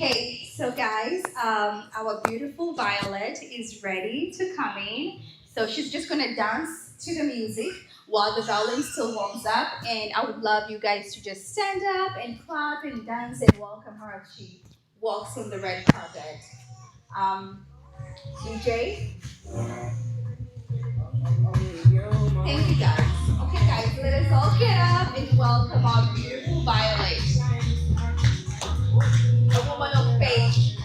Okay, so guys, our beautiful Violet is ready to come in. So she's just gonna dance to the music while the violin still warms up. And I would love you guys to just stand up and clap and dance and welcome her as she walks on the red carpet. Um, DJ, thank you guys. Okay, guys, let us all get up and welcome our beautiful Violet, a woman of faith.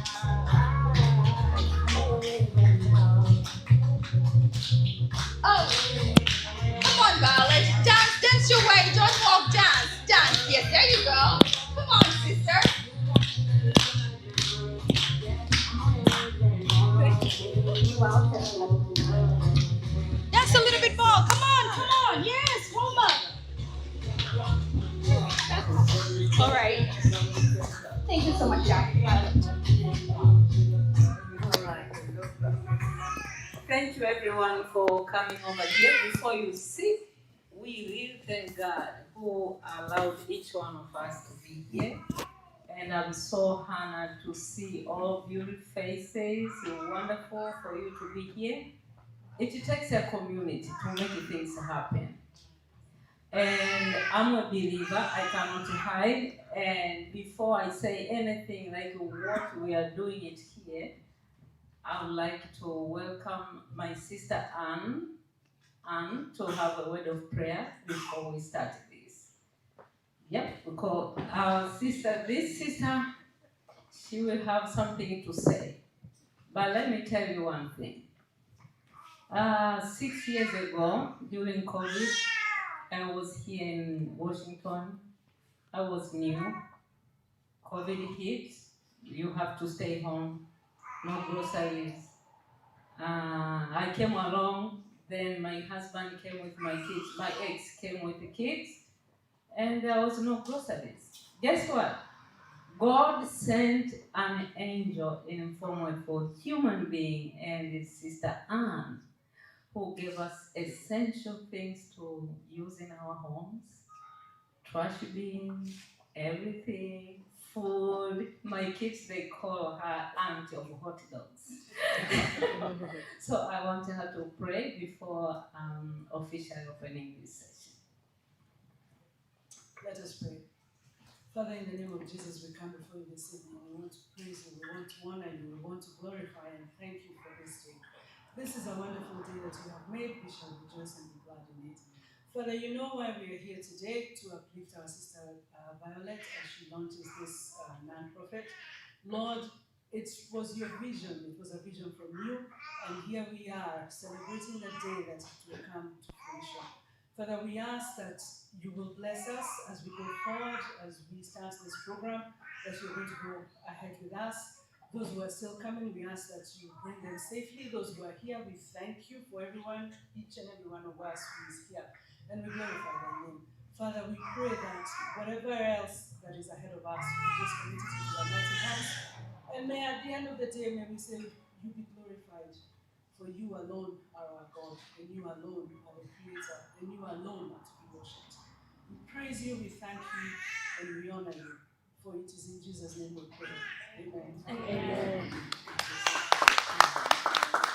Oh, come on, Violet. Dance your way. Don't walk, dance. Yes, there you go. Come on, sister. You're welcome. Dance a little bit more. Come on. Yes, warm up. All right. Thank you so much, Jack. Thank you everyone for coming over here. Before you sit, we really thank God who allowed each one of us to be here. And I'm so honored to see all beautiful faces. It's wonderful for you to be here. It takes a community to make things happen. And I'm a believer, I cannot hide. And before I say anything like what we are doing it here, I would like to welcome my sister Anne to have a word of prayer before we start this. Yep, because this sister, she will have something to say. But let me tell you one thing. 6 years ago, during COVID, I was here in Washington. I was new. COVID hit. You have to stay home. No groceries. I came along. Then my husband came with my kids. My ex came with the kids. And there was no groceries. Guess what? God sent an angel in form of a human being and his sister Anne, who gave us essential things to use in our homes, trash bin, everything, food. My kids, they call her aunt of hot dogs. So I want her to pray before officially opening this session. Let us pray. Father, in the name of Jesus, we come before you this evening. We want to praise you, we want to honor you, we want to glorify and thank you for this day. This is a wonderful day that you have made. We shall rejoice and be glad in it. Father, you know why we are here today, to uplift our sister Violet as she launches this non-profit. Lord, it was your vision, it was a vision from you, and here we are celebrating the day that it will come to fruition. Father, we ask that you will bless us as we go forward, as we start this program, that you're going to go ahead with us. Those who are still coming, we ask that you bring them safely. Those who are here, we thank you for everyone, each and every one of us who is here. And we glorify thy name. Father, we pray that whatever else that is ahead of us, we just commit it into our mighty hands. And may at the end of the day, may we say, you be glorified. For you alone are our God, and you alone are the Creator, and you alone are to be worshipped. We praise you, we thank you, and we honor you. For it is in Jesus' name we pray. Amen. Amen.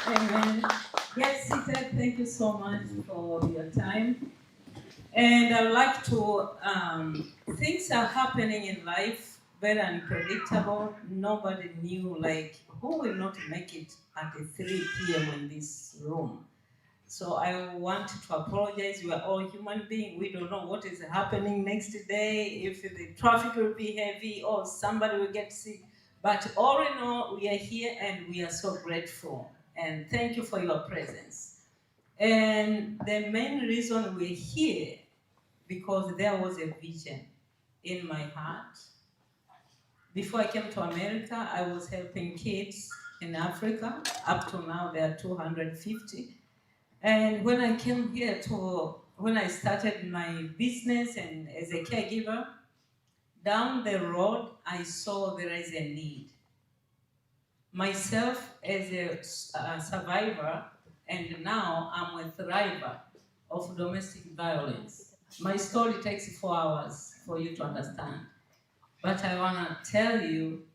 Amen. Yes, Sita, thank you so much for your time. And I'd like to, things are happening in life, very unpredictable. Nobody knew, like, who will not make it at 3 p.m. in this room. So I want to apologize. We are all human beings. We don't know what is happening next day, if the traffic will be heavy or somebody will get sick. But all in all, we are here and we are so grateful. And thank you for your presence. And the main reason we're here, because there was a vision in my heart. Before I came to America, I was helping kids in Africa. Up to now, there are 250. And when I came here when I started my business and as a caregiver, down the road, I saw there is a need. Myself as a survivor, and now I'm a thriver of domestic violence. My story takes 4 hours for you to understand. But I want to tell you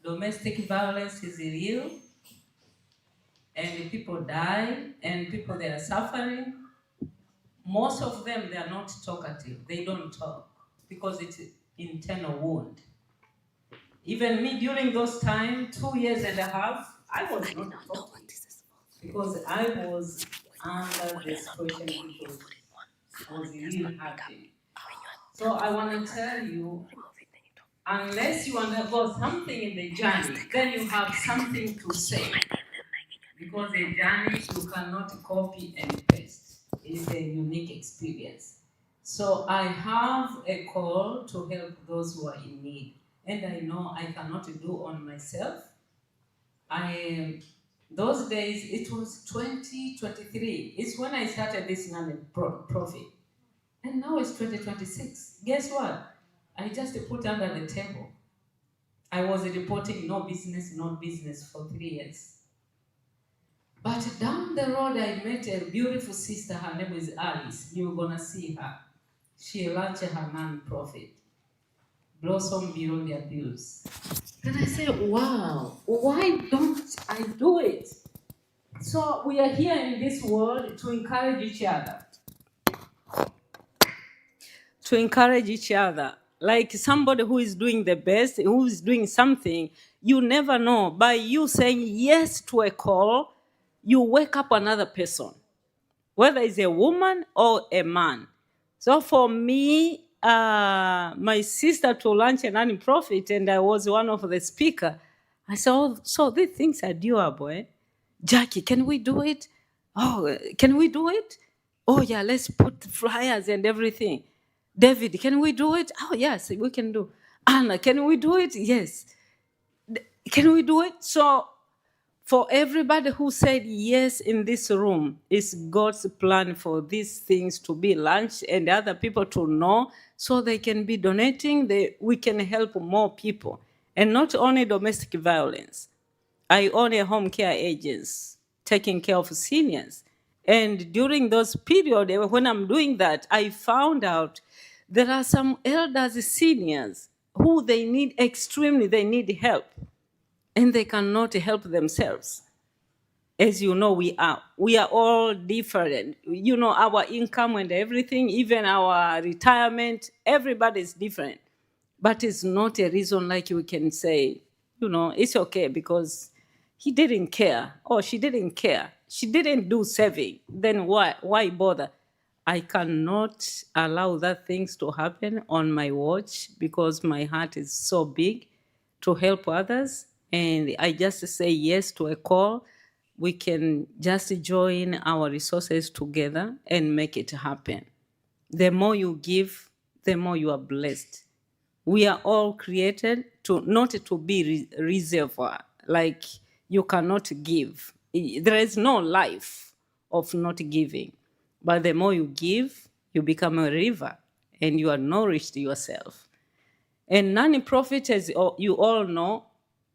domestic violence is real, and people die, and people they are suffering. Most of them they are not talkative. They don't talk because it's internal wound. Even me during those times, 2.5 years, I was not talking because I was under the situation because I was really happy. So I want to tell you, unless you undergo something in the journey, then you have something to say. Because the journey you cannot copy and paste. It's a unique experience. So I have a call to help those who are in need. And I know I cannot do on myself. Those days, it was 2023. It's when I started this non-profit. And now it's 2026. Guess what? I just put under the table. I was reporting no business for 3 years. But down the road, I met a beautiful sister. Her name is Alice. You're going to see her. She launched her non-profit, Blossom Beyond Abuse. Then I said, wow, why don't I do it? So we are here in this world to encourage each other. To encourage each other. Like somebody who is doing the best, who is doing something, you never know. By you saying yes to a call, you wake up another person, whether it's a woman or a man. So for me, my sister to launch a non-profit, and I was one of the speakers. I said, oh, so these things are doable. Eh? Jackie, can we do it? Oh, can we do it? Oh, yeah, let's put flyers and everything. David, can we do it? Oh, yes, we can do. Anna, can we do it? Yes. Can we do it? So for everybody who said yes in this room, it's God's plan for these things to be launched and other people to know so they can be donating. We can help more people. And not only domestic violence. I own a home care agency taking care of seniors. And during those periods, when I'm doing that, I found out there are some elders, seniors, who they need help. And they cannot help themselves. As you know, we are all different. You know, our income and everything, even our retirement, everybody's different. But it's not a reason like we can say, you know, it's okay because he didn't care or she didn't care. She didn't do saving. Then why bother? I cannot allow that things to happen on my watch because my heart is so big to help others. And I just say yes to a call. We can just join our resources together and make it happen. The more you give, the more you are blessed. We are all created not to be reservoir, like you cannot give. There is no life of not giving. But the more you give, you become a river and you are nourished yourself. And non-profit, as you all know,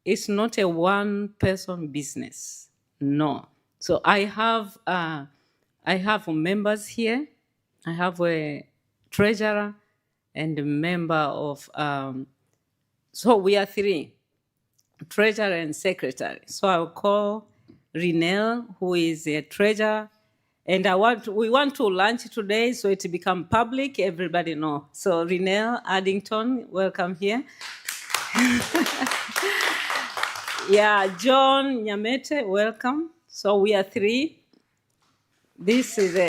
is not a one-person business. No. So I have members here. I have a treasurer and a member of. So we are 3, treasurer and secretary. So I'll call Renelle, who is a treasurer. And we want to launch today so it become public, everybody know. So Renelle Addington, welcome here. Yeah, John Nyamete, welcome. So we are 3. This is a,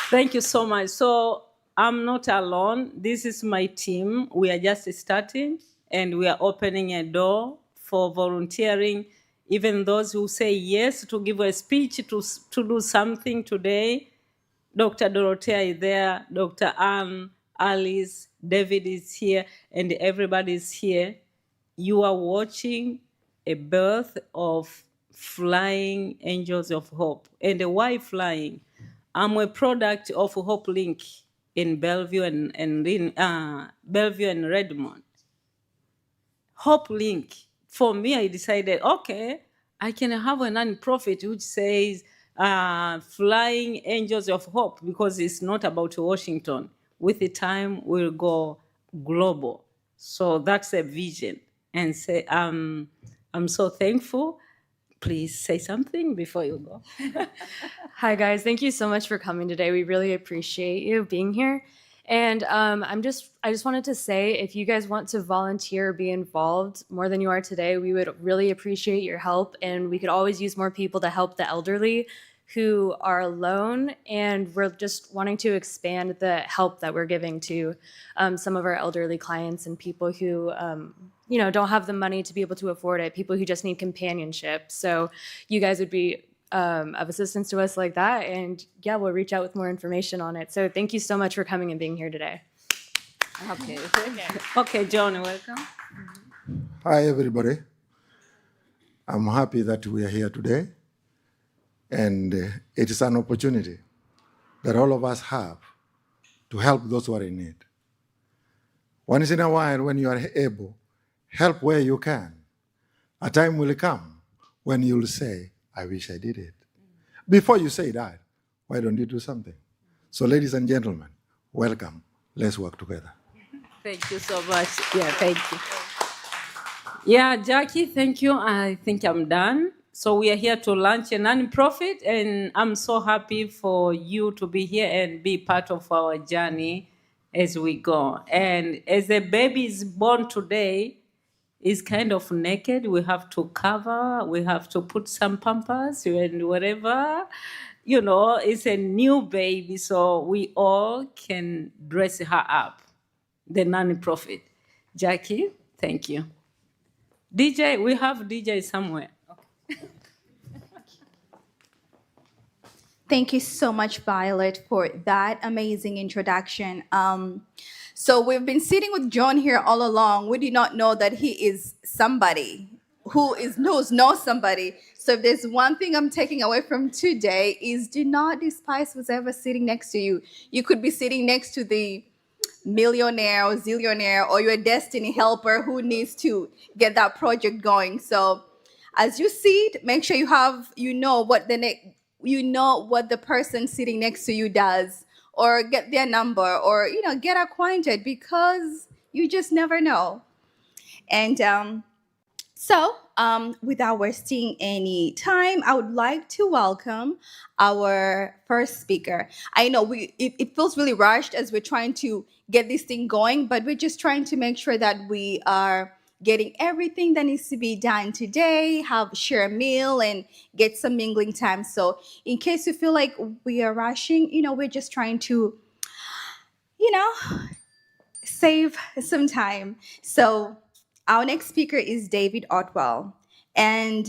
thank you so much. So I'm not alone. This is my team. We are just starting and we are opening a door for volunteering. Even those who say yes to give a speech, to do something today. Dr. Dorothea is there, Dr. Ann, Alice, David is here, and everybody is here. You are watching a birth of Flying Angels of Hope. And why flying? I'm a product of Hope Link in Bellevue Bellevue and Redmond. Hope Link. For me, I decided, okay, I can have a non-profit which says Flying Angels of Hope because it's not about Washington. With the time, we'll go global. So that's a vision. and say, I'm so thankful. Please say something before you go. Hi guys, thank you so much for coming today. We really appreciate you being here. And I just wanted to say, if you guys want to volunteer or be involved more than you are today, we would really appreciate your help. And we could always use more people to help the elderly who are alone. And we're just wanting to expand the help that we're giving to some of our elderly clients and people who, don't have the money to be able to afford it, people who just need companionship. So you guys would be of assistance to us like that. And yeah, we'll reach out with more information on it. So thank you so much for coming and being here today. Okay. Okay, John, welcome. Hi, everybody. I'm happy that we are here today. And it is an opportunity that all of us have to help those who are in need. Once in a while, when you are able, help where you can. A time will come when you'll say, I wish I did it. Before you say that, why don't you do something? So, ladies and gentlemen, welcome. Let's work together. Thank you so much. Yeah, thank you. Yeah, Jackie, thank you. I think I'm done. So we are here to launch a non-profit, and I'm so happy for you to be here and be part of our journey as we go. And as a baby is born today, is kind of naked. We have to cover, we have to put some pampers and whatever. It's a new baby, so we all can dress her up. The non-profit. Jackie, thank you. DJ, we have DJ somewhere. Thank you so much, Violet, for that amazing introduction. So we've been sitting with John here all along. We did not know that he is somebody knows somebody. So if there's one thing I'm taking away from today is do not despise who's ever sitting next to you. You could be sitting next to the millionaire or zillionaire or your destiny helper who needs to get that project going. So as you sit, make sure you know what the person sitting next to you does, or get their number, or get acquainted, because you just never know. And without wasting any time, I would like to welcome our first speaker. I know it feels really rushed as we're trying to get this thing going, but we're just trying to make sure that we are getting everything that needs to be done today, share a meal, and get some mingling time. So in case you feel like we are rushing, we're just trying to, save some time. So our next speaker is David Otwell. And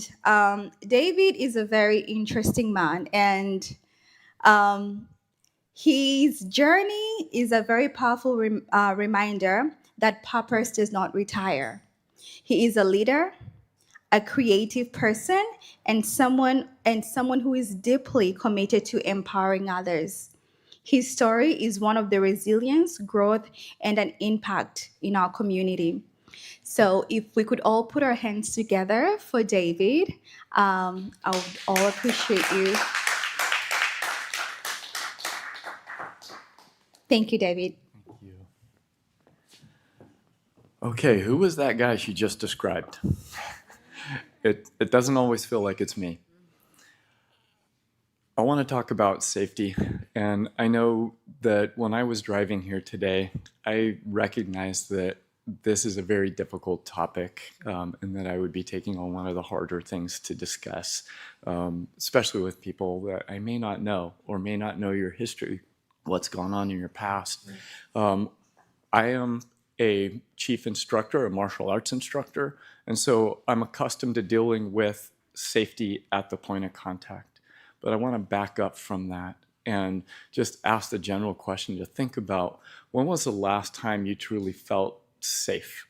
David is a very interesting man. And his journey is a very powerful reminder that purpose does not retire. He is a leader, a creative person, and someone who is deeply committed to empowering others. His story is one of the resilience, growth, and an impact in our community. So if we could all put our hands together for David, I would all appreciate you. Thank you, David. Thank you. Okay, who was that guy she just described? It doesn't always feel like it's me. I want to talk about safety, and I know that when I was driving here today, I recognized that this is a very difficult topic, and that I would be taking on one of the harder things to discuss, especially with people that I may not know or may not know your history, what's gone on in your past. I am a chief instructor, a martial arts instructor, and so I'm accustomed to dealing with safety at the point of contact. But I want to back up from that and just ask the general question to think about, when was the last time you truly felt safe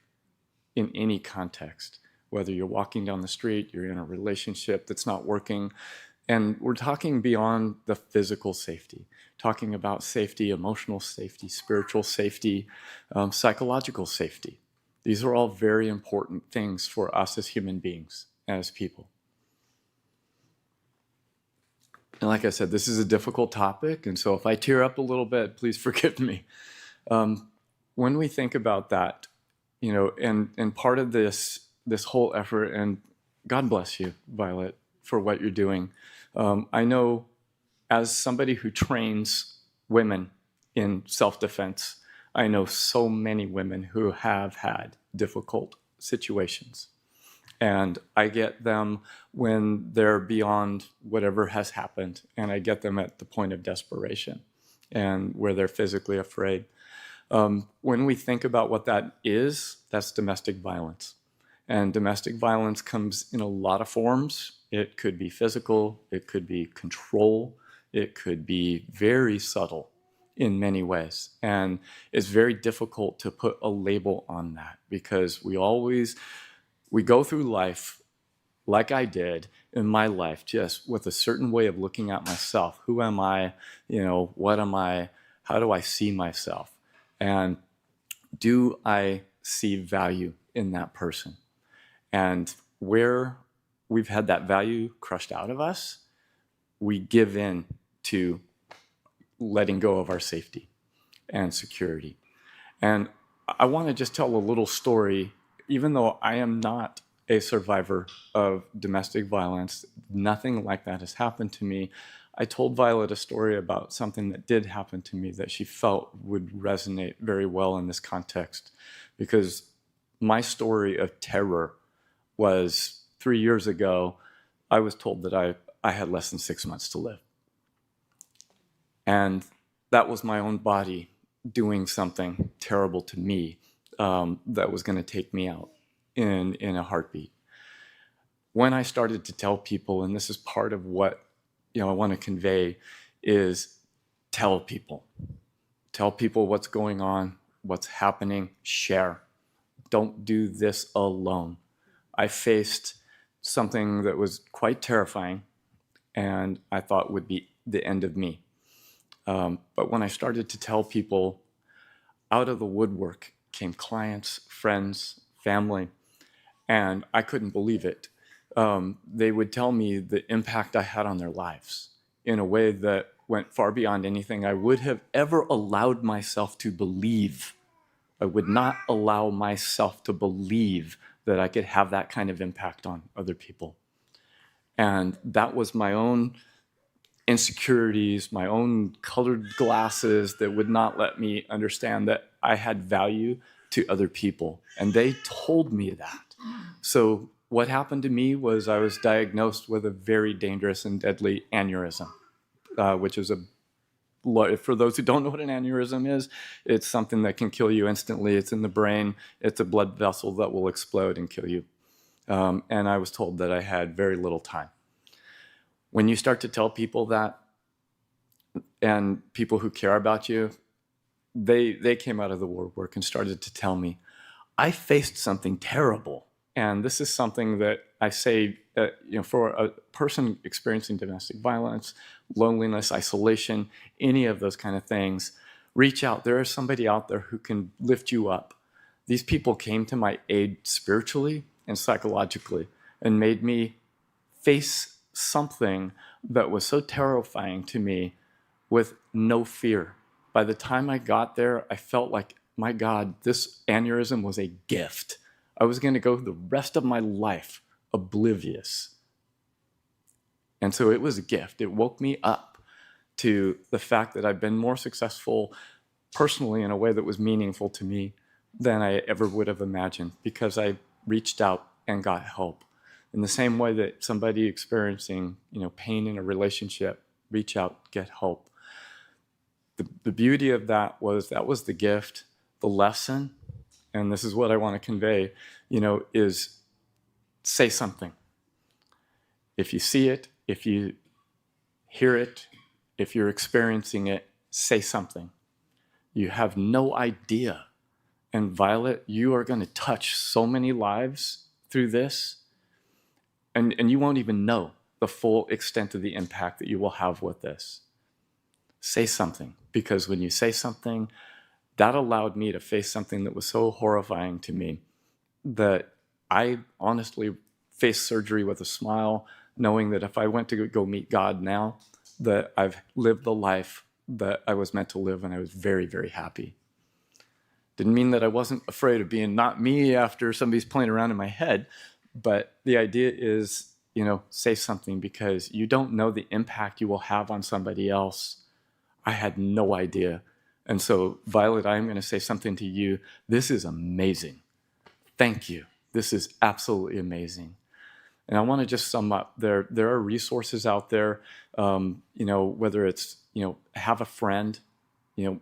in any context? Whether you're walking down the street, you're in a relationship that's not working, and we're talking beyond the physical safety, talking about safety, emotional safety, spiritual safety, psychological safety. These are all very important things for us as human beings, as people. And like I said, this is a difficult topic, and so if I tear up a little bit, please forgive me. When we think about that, And part of this whole effort, and God bless you, Violet, for what you're doing. I know, as somebody who trains women in self-defense, I know so many women who have had difficult situations. And I get them when they're beyond whatever has happened, and I get them at the point of desperation and where they're physically afraid. When we think about what that is, that's domestic violence. And domestic violence comes in a lot of forms. It could be physical, it could be control, it could be very subtle in many ways. And it's very difficult to put a label on that, because we go through life like I did in my life, just with a certain way of looking at myself. Who am I? What am I? How do I see myself? And do I see value in that person? And where we've had that value crushed out of us, we give in to letting go of our safety and security. And I want to just tell a little story. Even though I am not a survivor of domestic violence, nothing like that has happened to me. I told Violet a story about something that did happen to me that she felt would resonate very well in this context, because my story of terror was 3 years ago. I was told that I had less than 6 months to live. And that was my own body doing something terrible to me that was going to take me out in a heartbeat. When I started to tell people, and this is part of what I want to convey, is tell people what's going on, what's happening, share. Don't do this alone. I faced something that was quite terrifying and I thought would be the end of me. But when I started to tell people, out of the woodwork came clients, friends, family, and I couldn't believe it. They would tell me the impact I had on their lives in a way that went far beyond anything I would have ever allowed myself to believe. I would not allow myself to believe that I could have that kind of impact on other people. And that was my own insecurities, my own colored glasses that would not let me understand that I had value to other people. And they told me that. So what happened to me was I was diagnosed with a very dangerous and deadly aneurysm, which is for those who don't know what an aneurysm is, it's something that can kill you instantly. It's in the brain. It's a blood vessel that will explode and kill you. And I was told that I had very little time. When you start to tell people that, and people who care about you, they came out of the woodwork and started to tell me, I faced something terrible. And this is something that I say, for a person experiencing domestic violence, loneliness, isolation, any of those kind of things, reach out. There is somebody out there who can lift you up. These people came to my aid spiritually and psychologically and made me face something that was so terrifying to me with no fear. By the time I got there, I felt like, my God, this aneurysm was a gift. I was going to go the rest of my life oblivious. And so it was a gift. It woke me up to the fact that I've been more successful personally in a way that was meaningful to me than I ever would have imagined, because I reached out and got help. In the same way that somebody experiencing, pain in a relationship, reach out, get help. The beauty of that was the gift. The lesson, and this is what I want to convey, is say something. If you see it, if you hear it, if you're experiencing it, say something. You have no idea. And Violet, you are going to touch so many lives through this, and you won't even know the full extent of the impact that you will have with this. Say something, because when you say something, that allowed me to face something that was so horrifying to me that I honestly faced surgery with a smile, knowing that if I went to go meet God now, that I've lived the life that I was meant to live, and I was very, very happy. Didn't mean that I wasn't afraid of being not me after somebody's playing around in my head, but the idea is, say something because you don't know the impact you will have on somebody else. I had no idea. And so, Violet, I'm going to say something to you. This is amazing. Thank you. This is absolutely amazing. And I want to just sum up. There are resources out there, whether it's, have a friend,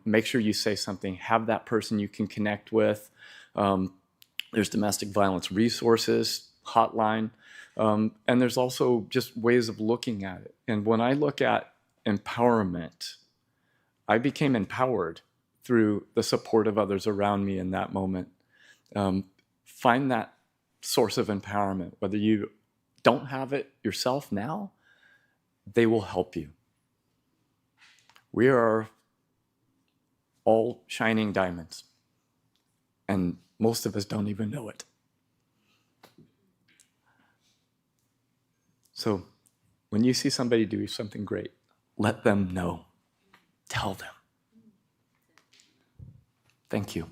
make sure you say something, have that person you can connect with. There's domestic violence resources, hotline, and there's also just ways of looking at it. And when I look at empowerment, I became empowered through the support of others around me in that moment. Find that source of empowerment, whether you don't have it yourself now, they will help you. We are all shining diamonds, and most of us don't even know it. So when you see somebody do something great, let them know. Tell them. Thank you.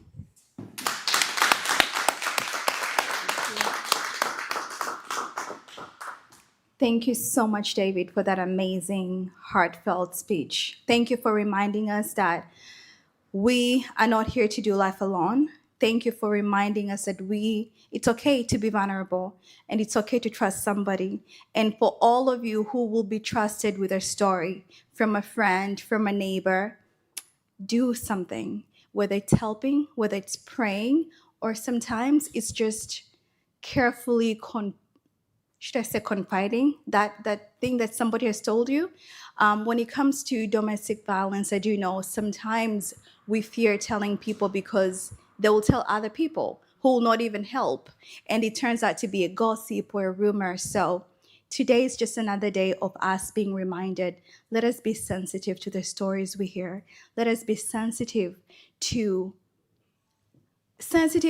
Thank you so much, David, for that amazing, heartfelt speech. Thank you for reminding us that we are not here to do life alone. Thank you for reminding us that it's okay to be vulnerable and it's okay to trust somebody. And for all of you who will be trusted with a story from a friend, from a neighbor, do something, whether it's helping, whether it's praying, or sometimes it's just carefully confiding that thing that somebody has told you. When it comes to domestic violence, I do know sometimes we fear telling people because they will tell other people who will not even help. And it turns out to be a gossip or a rumor. So today is just another day of us being reminded. Let us be sensitive to the stories we hear. Let us be sensitive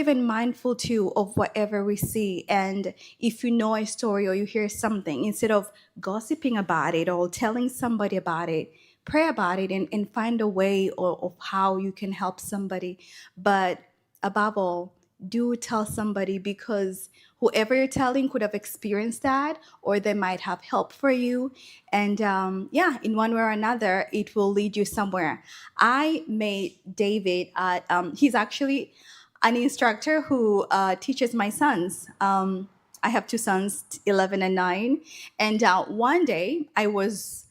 and mindful too of whatever we see. And if you know a story or you hear something, instead of gossiping about it or telling somebody about it, pray about it and find a way of how you can help somebody. But above all, do tell somebody, because whoever you're telling could have experienced that, or they might have help for you. And in one way or another, it will lead you somewhere. I met David at, he's actually an instructor who teaches my sons. I have two sons, 11 and 9. And one day I was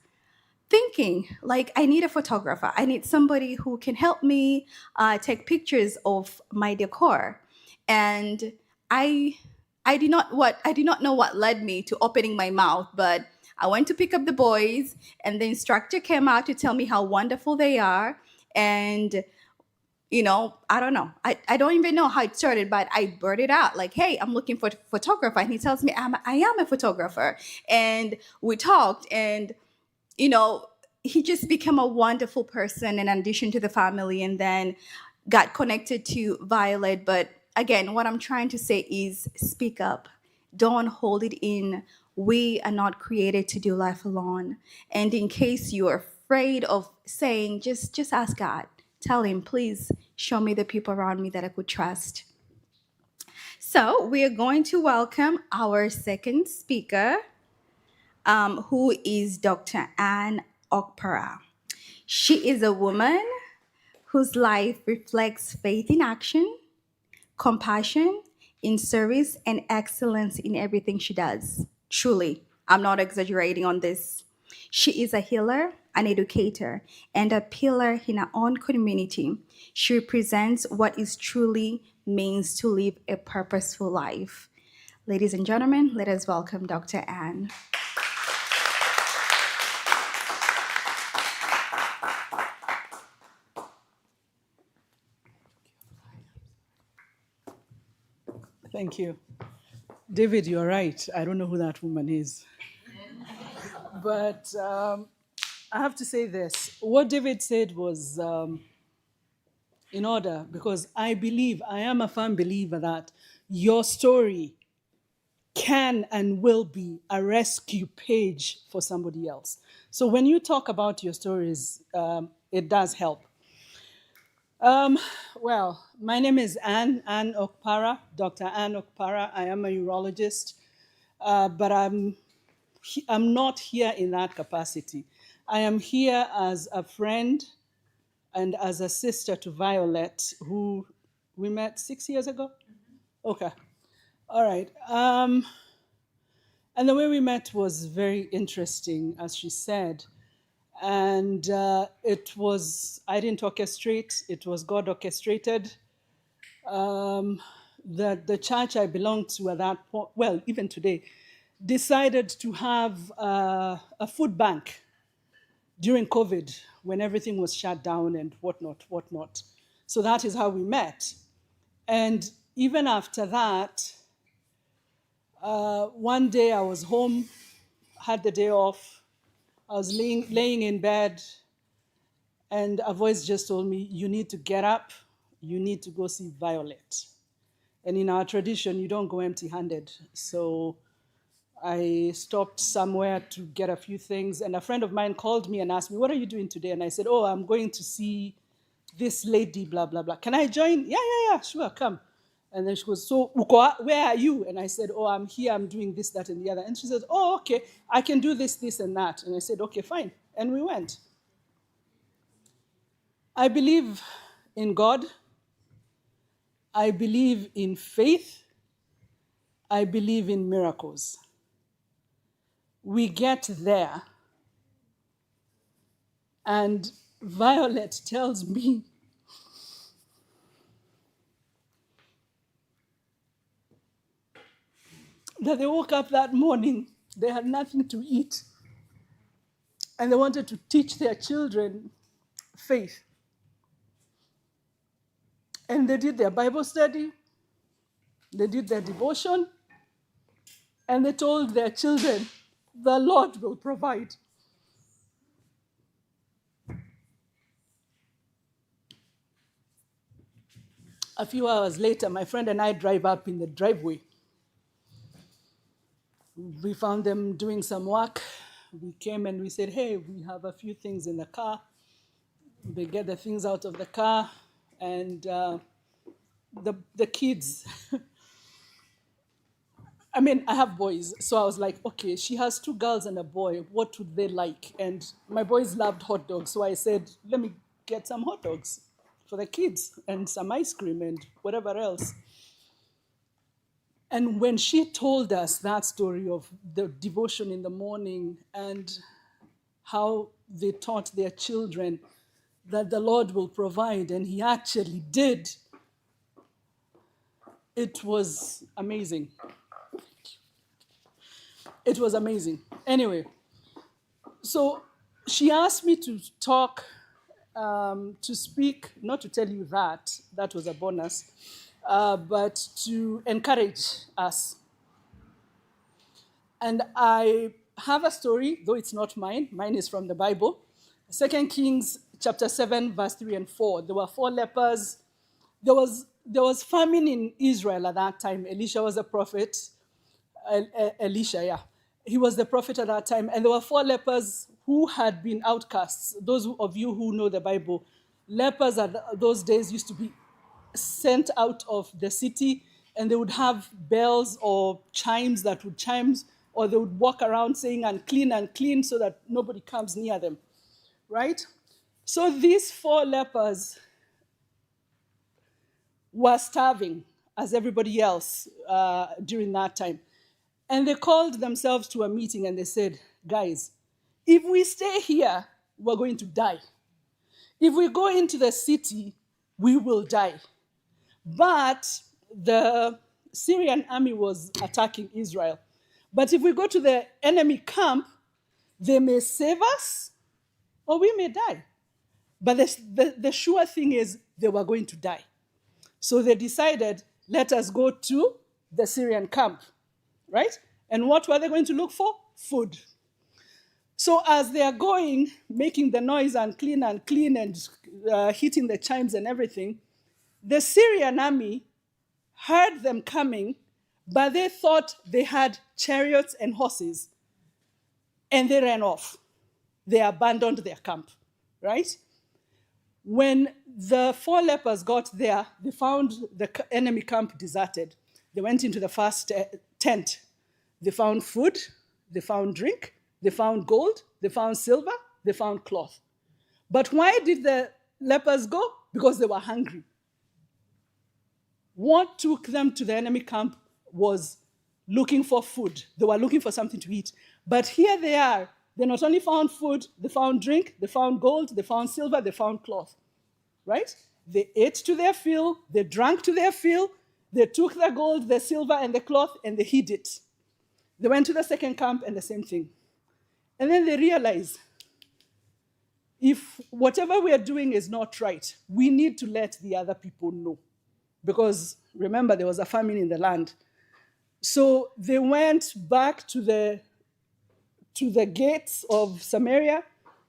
thinking, like, I need a photographer. I need somebody who can help me take pictures of my decor. And I did not know what led me to opening my mouth, but I went to pick up the boys, and the instructor came out to tell me how wonderful they are. And I don't know. I don't even know how it started, but I blurted out like, hey, I'm looking for a photographer. And he tells me I am a photographer. And we talked, and he just became a wonderful person in addition to the family, and then got connected to Violet. But again, what I'm trying to say is speak up. Don't hold it in. We are not created to do life alone. And in case you're afraid of saying, just ask God. Tell him, please show me the people around me that I could trust. So we are going to welcome our second speaker, who is Dr. Ann Okpara. She is a woman whose life reflects faith in action, compassion in service, and excellence in everything she does. Truly, I'm not exaggerating on this. She is a healer, an educator, and a pillar in her own community. She represents what it truly means to live a purposeful life. Ladies and gentlemen, let us welcome Dr. Ann. Thank you. David, you're right. I don't know who that woman is. But I have to say this. What David said was in order, because I am a firm believer that your story can and will be a rescue page for somebody else. So when you talk about your stories, it does help. Well, my name is Anne Okpara, Dr. Anne Okpara. I am a urologist, but I'm not here in that capacity. I am here as a friend and as a sister to Violet, who we met 6 years ago. Okay, all right. And the way we met was very interesting, as she said. And I didn't orchestrate, it was God orchestrated. The church I belonged to at that point, well, even today, decided to have a food bank during COVID when everything was shut down and whatnot. So that is how we met. And even after that, one day I was home, had the day off. I was laying in bed, and a voice just told me, you need to get up, you need to go see Violet. And in our tradition, you don't go empty-handed. So I stopped somewhere to get a few things, and a friend of mine called me and asked me, what are you doing today? And I said, oh, I'm going to see this lady, blah, blah, blah. Can I join? Yeah, sure, come. And then she goes, so where are you? And I said, oh, I'm here, I'm doing this, that, and the other. And she said, oh, okay, I can do this, this, and that. And I said, okay, fine. And we went. I believe in God. I believe in faith. I believe in miracles. We get there, and Violet tells me that they woke up that morning, they had nothing to eat, and they wanted to teach their children faith. And they did their Bible study, they did their devotion, and they told their children, the Lord will provide. A few hours later, my friend and I drive up in the driveway. We found them doing some work. We came and we said, hey, we have a few things in the car. They get the things out of the car, and the kids, I mean, I have boys, so I was like, okay, she has 2 girls and a boy, what would they like? And my boys loved hot dogs, so I said, let me get some hot dogs for the kids and some ice cream and whatever else. And when she told us that story of the devotion in the morning and how they taught their children that the Lord will provide, and He actually did, it was amazing. It was amazing. Anyway, so she asked me to talk, to speak, not to tell you that was a bonus, but to encourage us. And I have a story, though it's not mine. Mine is from the Bible. 2 Kings chapter 7, verse 3 and 4. There were 4 lepers. There was famine in Israel at that time. Elisha was a prophet. Elisha, yeah. He was the prophet at that time. And there were 4 lepers who had been outcasts. Those of you who know the Bible, lepers at those days used to be sent out of the city, and they would have bells or chimes that would chime, or they would walk around saying unclean, so that nobody comes near them, right? So these 4 lepers were starving as everybody else during that time. And they called themselves to a meeting and they said, guys, if we stay here, we're going to die. If we go into the city, we will die. But the Syrian army was attacking Israel. But if we go to the enemy camp, they may save us or we may die. But the sure thing is they were going to die. So they decided, let us go to the Syrian camp, right? And what were they going to look for? Food. So as they are going, making the noise unclean and hitting the chimes and everything, the Syrian army heard them coming, but they thought they had chariots and horses, and they ran off. They abandoned their camp, right? When the 4 lepers got there, they found the enemy camp deserted. They went into the first tent. They found food, they found drink, they found gold, they found silver, they found cloth. But why did the lepers go? Because they were hungry. What took them to the enemy camp was looking for food. They were looking for something to eat. But here they are. They not only found food, they found drink, they found gold, they found silver, they found cloth. Right? They ate to their fill, they drank to their fill, they took the gold, the silver, and the cloth, and they hid it. They went to the second camp, and the same thing. And then they realized, if whatever we are doing is not right, we need to let the other people know. Because remember, there was a famine in the land. So they went back to the gates of Samaria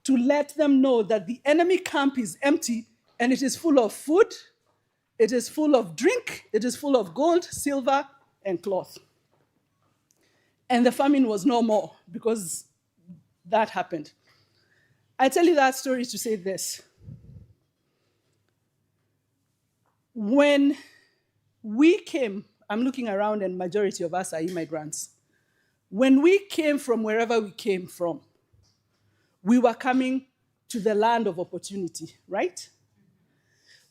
to let them know that the enemy camp is empty and it is full of food, it is full of drink, it is full of gold, silver, and cloth. And the famine was no more because that happened. I tell you that story to say this. When we came, I'm looking around and majority of us are immigrants. When we came from wherever we came from, we were coming to the land of opportunity, right?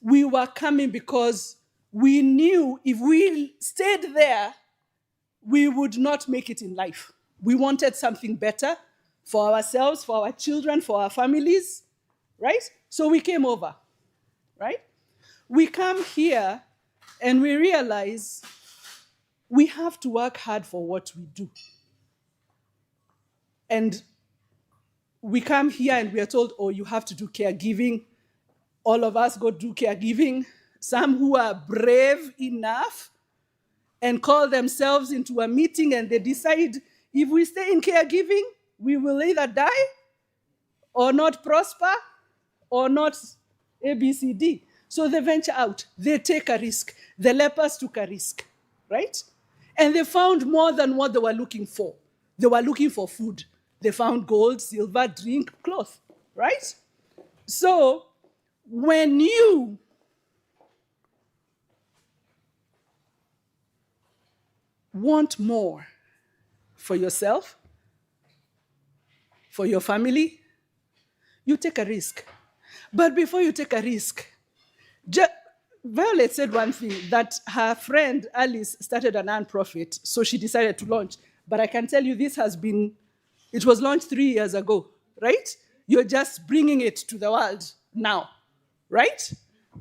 We were coming because we knew if we stayed there, we would not make it in life. We wanted something better for ourselves, for our children, for our families, right? So we came over, right? We come here and we realize we have to work hard for what we do. And we come here and we are told, oh, you have to do caregiving. All of us go do caregiving. Some who are brave enough and call themselves into a meeting and they decide, if we stay in caregiving, we will either die or not prosper or not ABCD. So they venture out. They take a risk. The lepers took a risk, right? And they found more than what they were looking for. They were looking for food. They found gold, silver, drink, cloth, right? So when you want more for yourself, for your family, you take a risk. But before you take a risk, Violet said one thing, that her friend Alice started a non-profit, so she decided to launch. But I can tell you it was launched 3 years ago, right? You're just bringing it to the world now, right?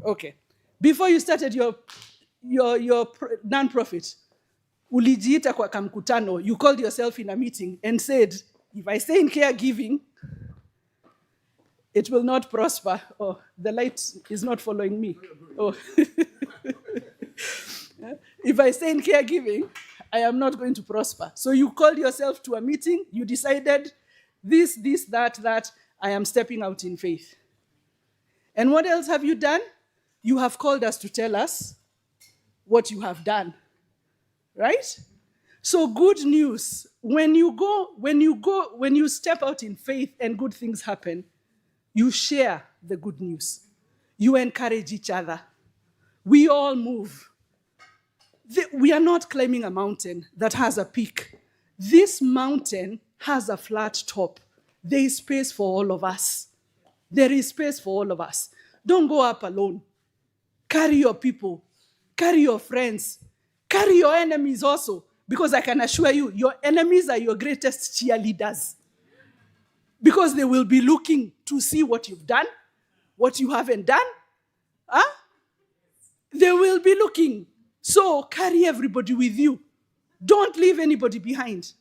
Okay. Before you started your non-profit, ulijiita kwa kamkutano, you called yourself in a meeting and said, if I stay in caregiving, it will not prosper. Oh, the light is not following me. Oh. If I stay in caregiving, I am not going to prosper. So you called yourself to a meeting, you decided this, that, I am stepping out in faith. And what else have you done? You have called us to tell us what you have done, right? So good news, when you step out in faith and good things happen, you share the good news. You encourage each other. We all move. We are not climbing a mountain that has a peak. This mountain has a flat top. There is space for all of us. There is space for all of us. Don't go up alone. Carry your people. Carry your friends. Carry your enemies also. Because I can assure you, your enemies are your greatest cheerleaders. Because they will be looking to see what you've done, what you haven't done. Huh? They will be looking. So carry everybody with you. Don't leave anybody behind.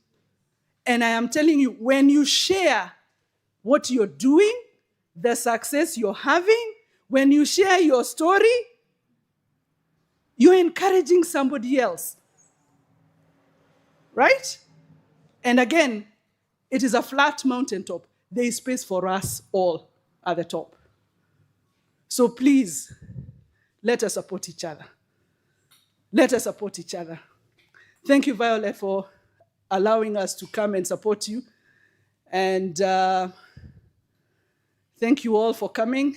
And I am telling you, when you share what you're doing, the success you're having, when you share your story, you're encouraging somebody else. Right? And again, it is a flat mountaintop. There is space for us all at the top. So please, let us support each other. Let us support each other. Thank you, Violet, for allowing us to come and support you. And thank you all for coming.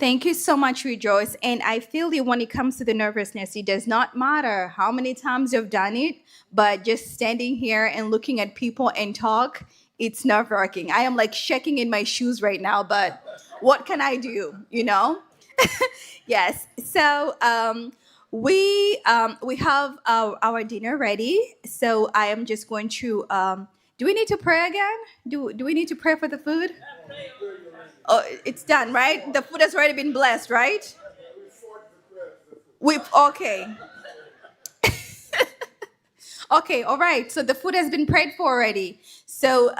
Thank you so much, Rejoice. And I feel you when it comes to the nervousness. It does not matter how many times you've done it, but just standing here and looking at people and talk, it's nerve wracking. I am like shaking in my shoes right now, but what can I do? You know? Yes. So we have our dinner ready. So I am just going to. Do we need to pray again? Do we need to pray for the food? Oh, it's done, right? The food has already been blessed, right? We've okay. Okay, all right. So the food has been prayed for already. So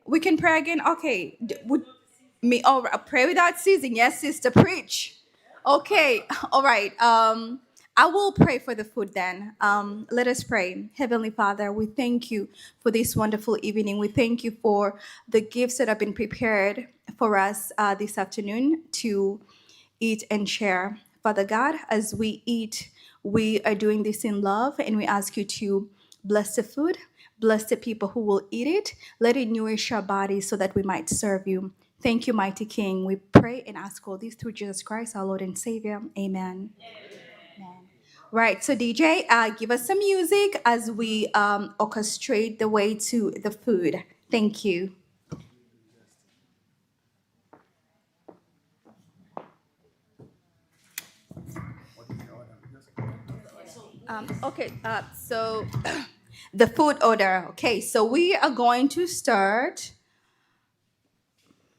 we can pray again. Okay. Would me pray without ceasing? Yes, sister, preach. Okay, all right. I will pray for the food then. Let us pray. Heavenly Father, we thank you for this wonderful evening. We thank you for the gifts that have been prepared for us this afternoon to eat and share. Father God, as we eat, we are doing this in love, and we ask you to bless the food, bless the people who will eat it. Let it nourish our bodies so that we might serve you. Thank you, mighty King. We pray and ask all this through Jesus Christ, our Lord and Savior. Amen. Amen. Right, so DJ, give us some music as we orchestrate the way to the food. Thank you. Okay, so the food order. Okay, so we are going to start.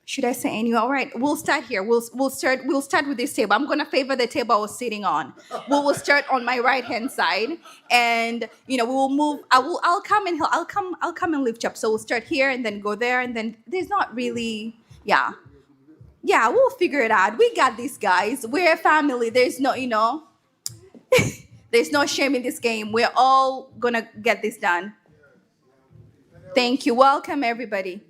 Should I say anyway? All right, we'll start here. We'll start with this table. I'm gonna favor the table I was sitting on. We will start on my right hand side, and we will move. I'll come and I'll come and lift you up. So we'll start here and then go there, and then there's not really yeah. We'll figure it out. We got these guys. We're a family. There's no there's no shame in this game. We're all gonna get this done. Thank you. Welcome everybody.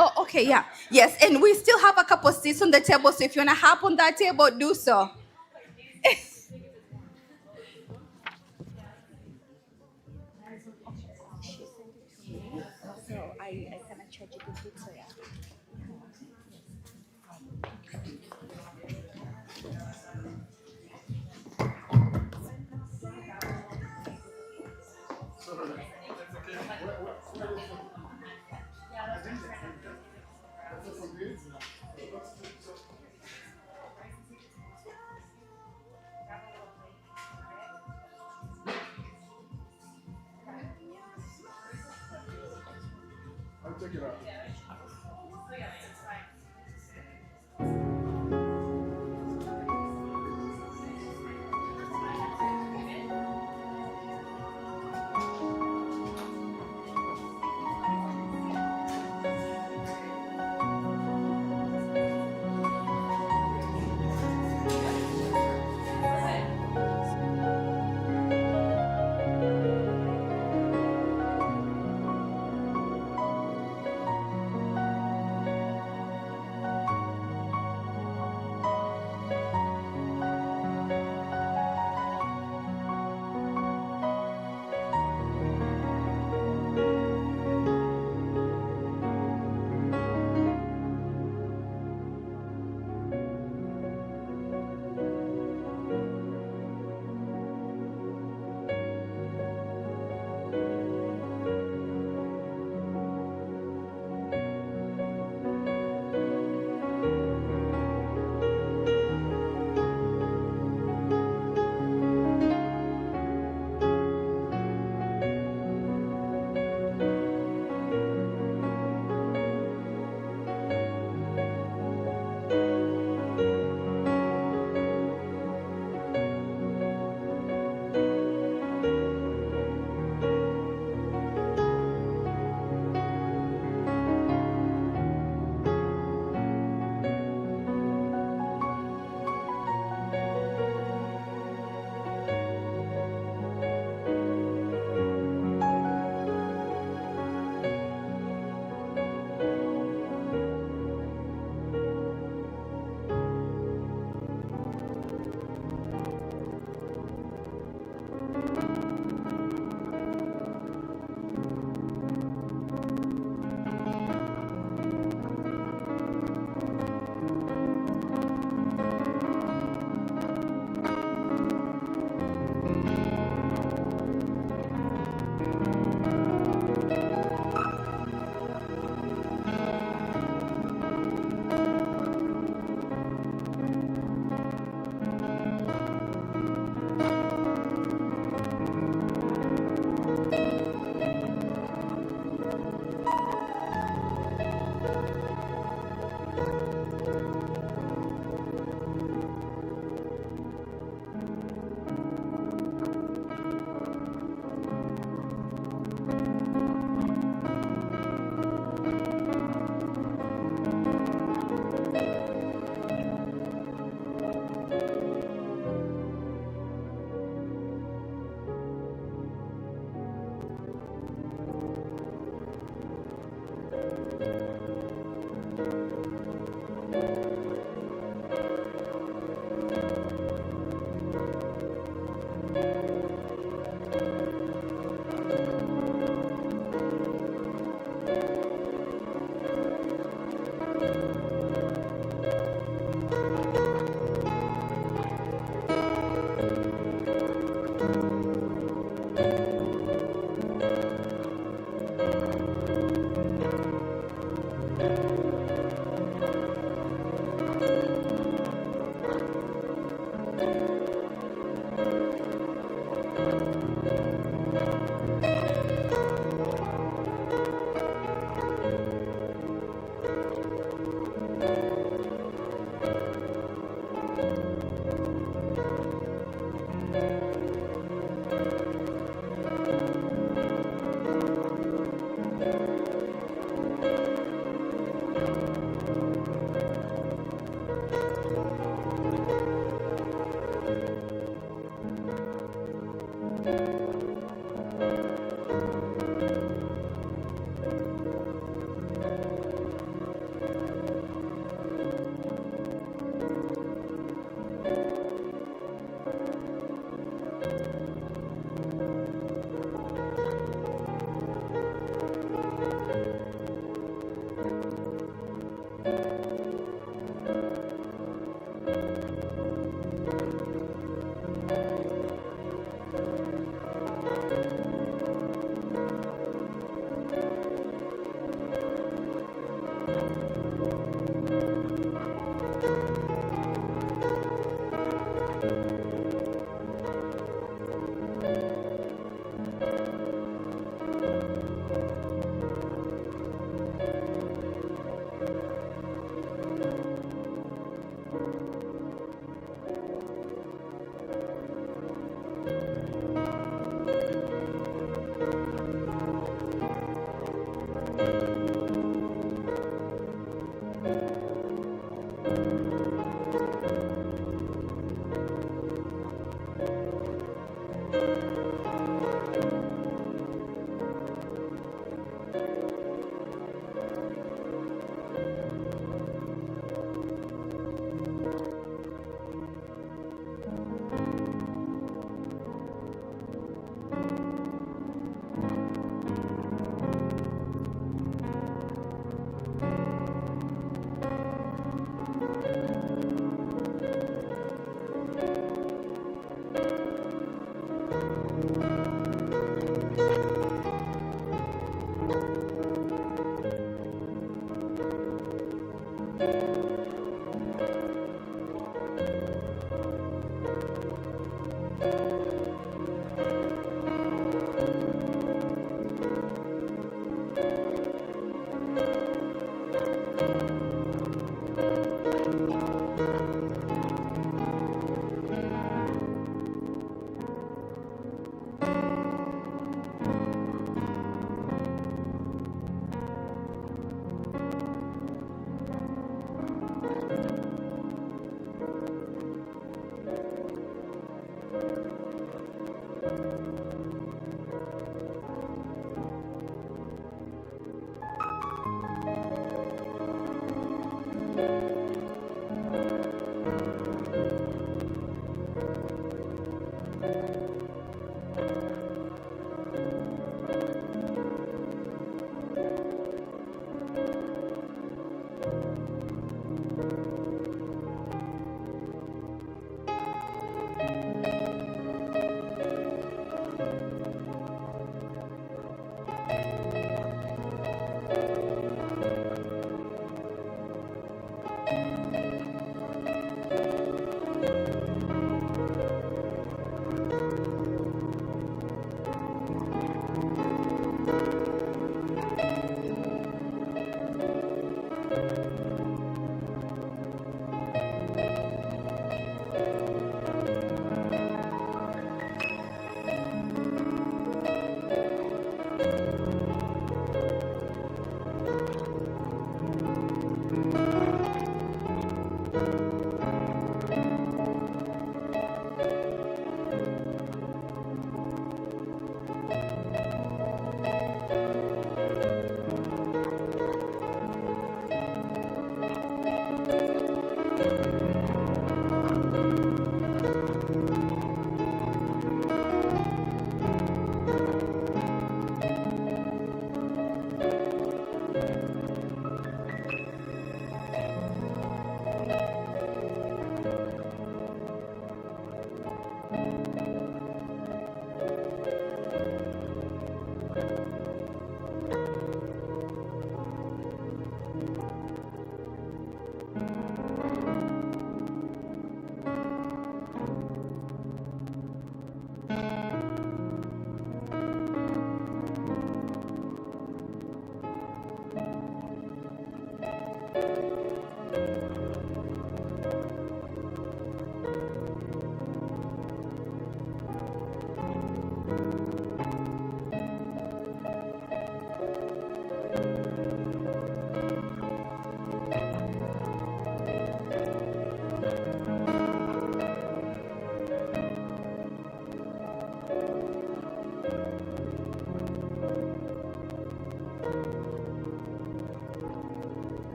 Oh, okay, yeah. Yes, and we still have a couple seats on the table, so if you want to hop on that table, do so.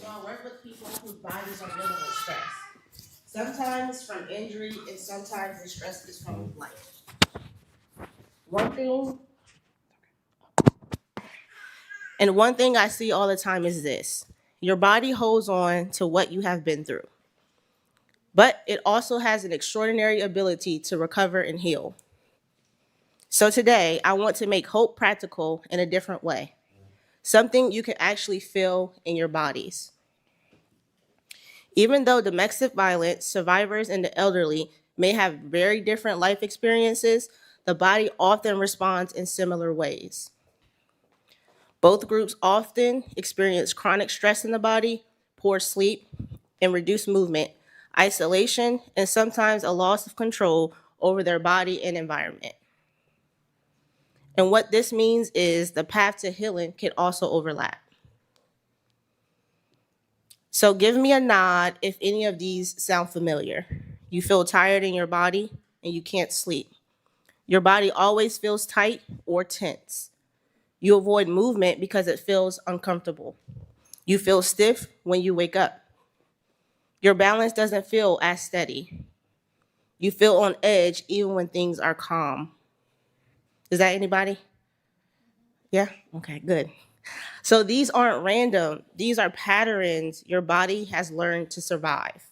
So I work with people whose bodies are dealing with stress. Sometimes from injury, and sometimes the stress is from life. One thing I see all the time is this: your body holds on to what you have been through, but it also has an extraordinary ability to recover and heal. So today, I want to make hope practical in a different way, something you can actually feel in your bodies. Even though domestic violence survivors and the elderly may have very different life experiences, the body often responds in similar ways. Both groups often experience chronic stress in the body, poor sleep, and reduced movement, isolation, and sometimes a loss of control over their body and environment. And what this means is the path to healing can also overlap. So give me a nod if any of these sound familiar. You feel tired in your body and you can't sleep. Your body always feels tight or tense. You avoid movement because it feels uncomfortable. You feel stiff when you wake up. Your balance doesn't feel as steady. You feel on edge even when things are calm. Is that anybody? Yeah? Okay, good. So these aren't random. These are patterns your body has learned to survive.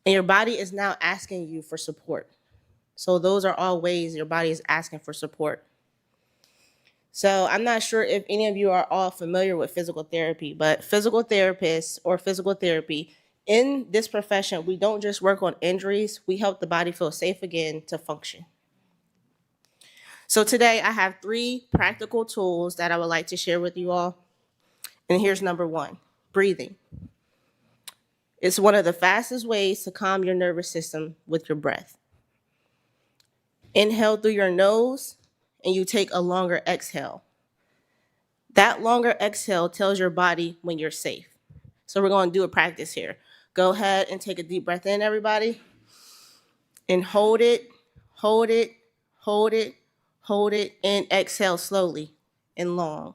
And your body is now asking you for support. So those are all ways your body is asking for support. So I'm not sure if any of you are all familiar with physical therapy, but physical therapists or physical therapy, in this profession, we don't just work on injuries, we help the body feel safe again to function. So today I have 3 practical tools that I would like to share with you all. And here's number 1, breathing. It's one of the fastest ways to calm your nervous system with your breath. Inhale through your nose, and you take a longer exhale. That longer exhale tells your body when you're safe. So we're going to do a practice here. Go ahead and take a deep breath in, everybody. And hold it, hold it, hold it, hold it, and exhale slowly and long.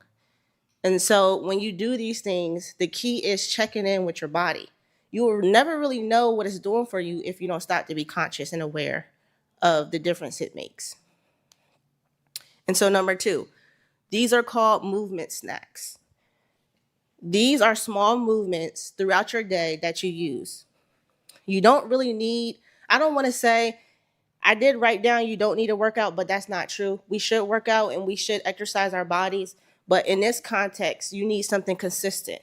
And so when you do these things, the key is checking in with your body. You will never really know what it's doing for you if you don't start to be conscious and aware of the difference it makes. And so number 2, these are called movement snacks. These are small movements throughout your day that you use. You don't really need, I don't want to say, I did write down you don't need a workout, but that's not true. We should work out and we should exercise our bodies. But in this context, you need something consistent.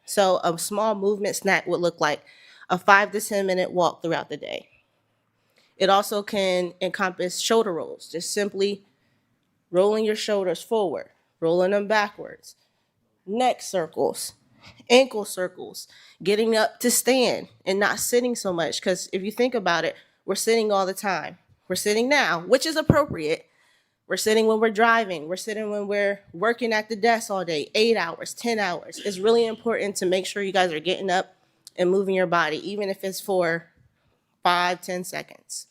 So a small movement snack would look like a 5 to 10 minute walk throughout the day. It also can encompass shoulder rolls, just simply rolling your shoulders forward, rolling them backwards, neck circles, ankle circles, getting up to stand and not sitting so much. Because if you think about it, we're sitting all the time. We're sitting now, which is appropriate. We're sitting when we're driving. We're sitting when we're working at the desk all day, 8 hours, 10 hours. It's really important to make sure you guys are getting up and moving your body, even if it's for 5, 10 seconds.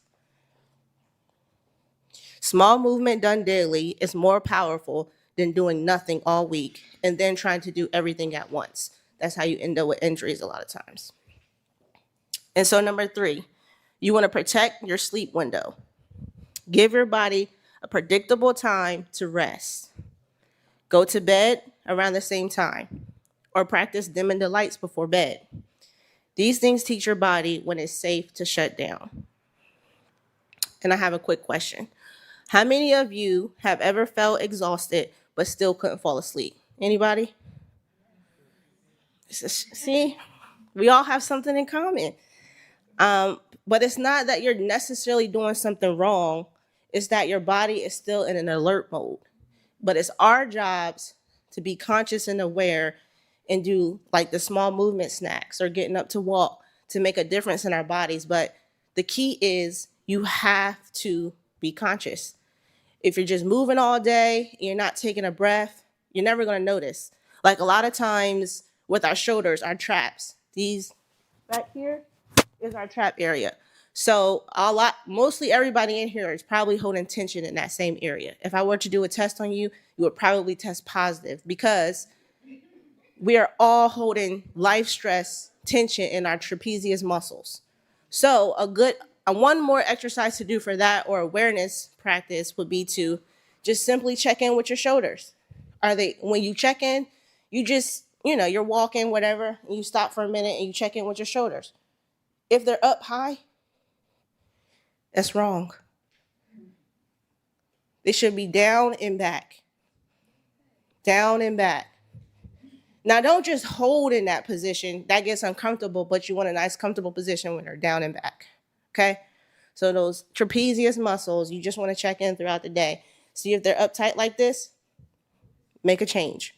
Small movement done daily is more powerful than doing nothing all week and then trying to do everything at once. That's how you end up with injuries a lot of times. And so number 3, you want to protect your sleep window. Give your body a predictable time to rest. Go to bed around the same time or practice dimming the lights before bed. These things teach your body when it's safe to shut down. And I have a quick question. How many of you have ever felt exhausted but still couldn't fall asleep? Anybody? See, we all have something in common. But it's not that you're necessarily doing something wrong. It's that your body is still in an alert mode. But it's our jobs to be conscious and aware and do like the small movement snacks or getting up to walk to make a difference in our bodies. But the key is you have to be conscious. If you're just moving all day, you're not taking a breath, you're never going to notice. Like a lot of times with our shoulders, our traps, these back here is our trap area. So mostly everybody in here is probably holding tension in that same area. If I were to do a test on you, you would probably test positive because we are all holding life stress tension in our trapezius muscles. So one more exercise to do for that or awareness practice would be to just simply check in with your shoulders. When you check in, you just, you're walking, whatever, and you stop for a minute and you check in with your shoulders. If they're up high, that's wrong. They should be down and back. Down and back. Now, don't just hold in that position. That gets uncomfortable, but you want a nice, comfortable position when they're down and back. Okay? So those trapezius muscles, you just want to check in throughout the day. See if they're uptight like this, make a change.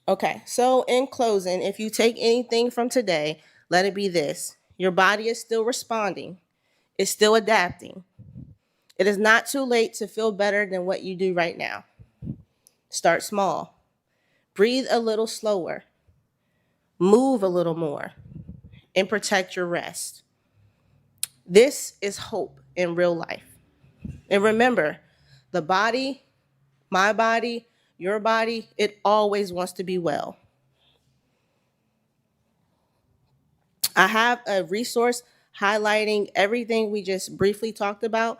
Okay, so in closing, if you take anything from today, let it be this. Your body is still responding. It's still adapting. It is not too late to feel better than what you do right now. Start small. Breathe a little slower. Move a little more. And protect your rest. This is hope in real life. And remember, the body, my body, your body, it always wants to be well. I have a resource highlighting everything we just briefly talked about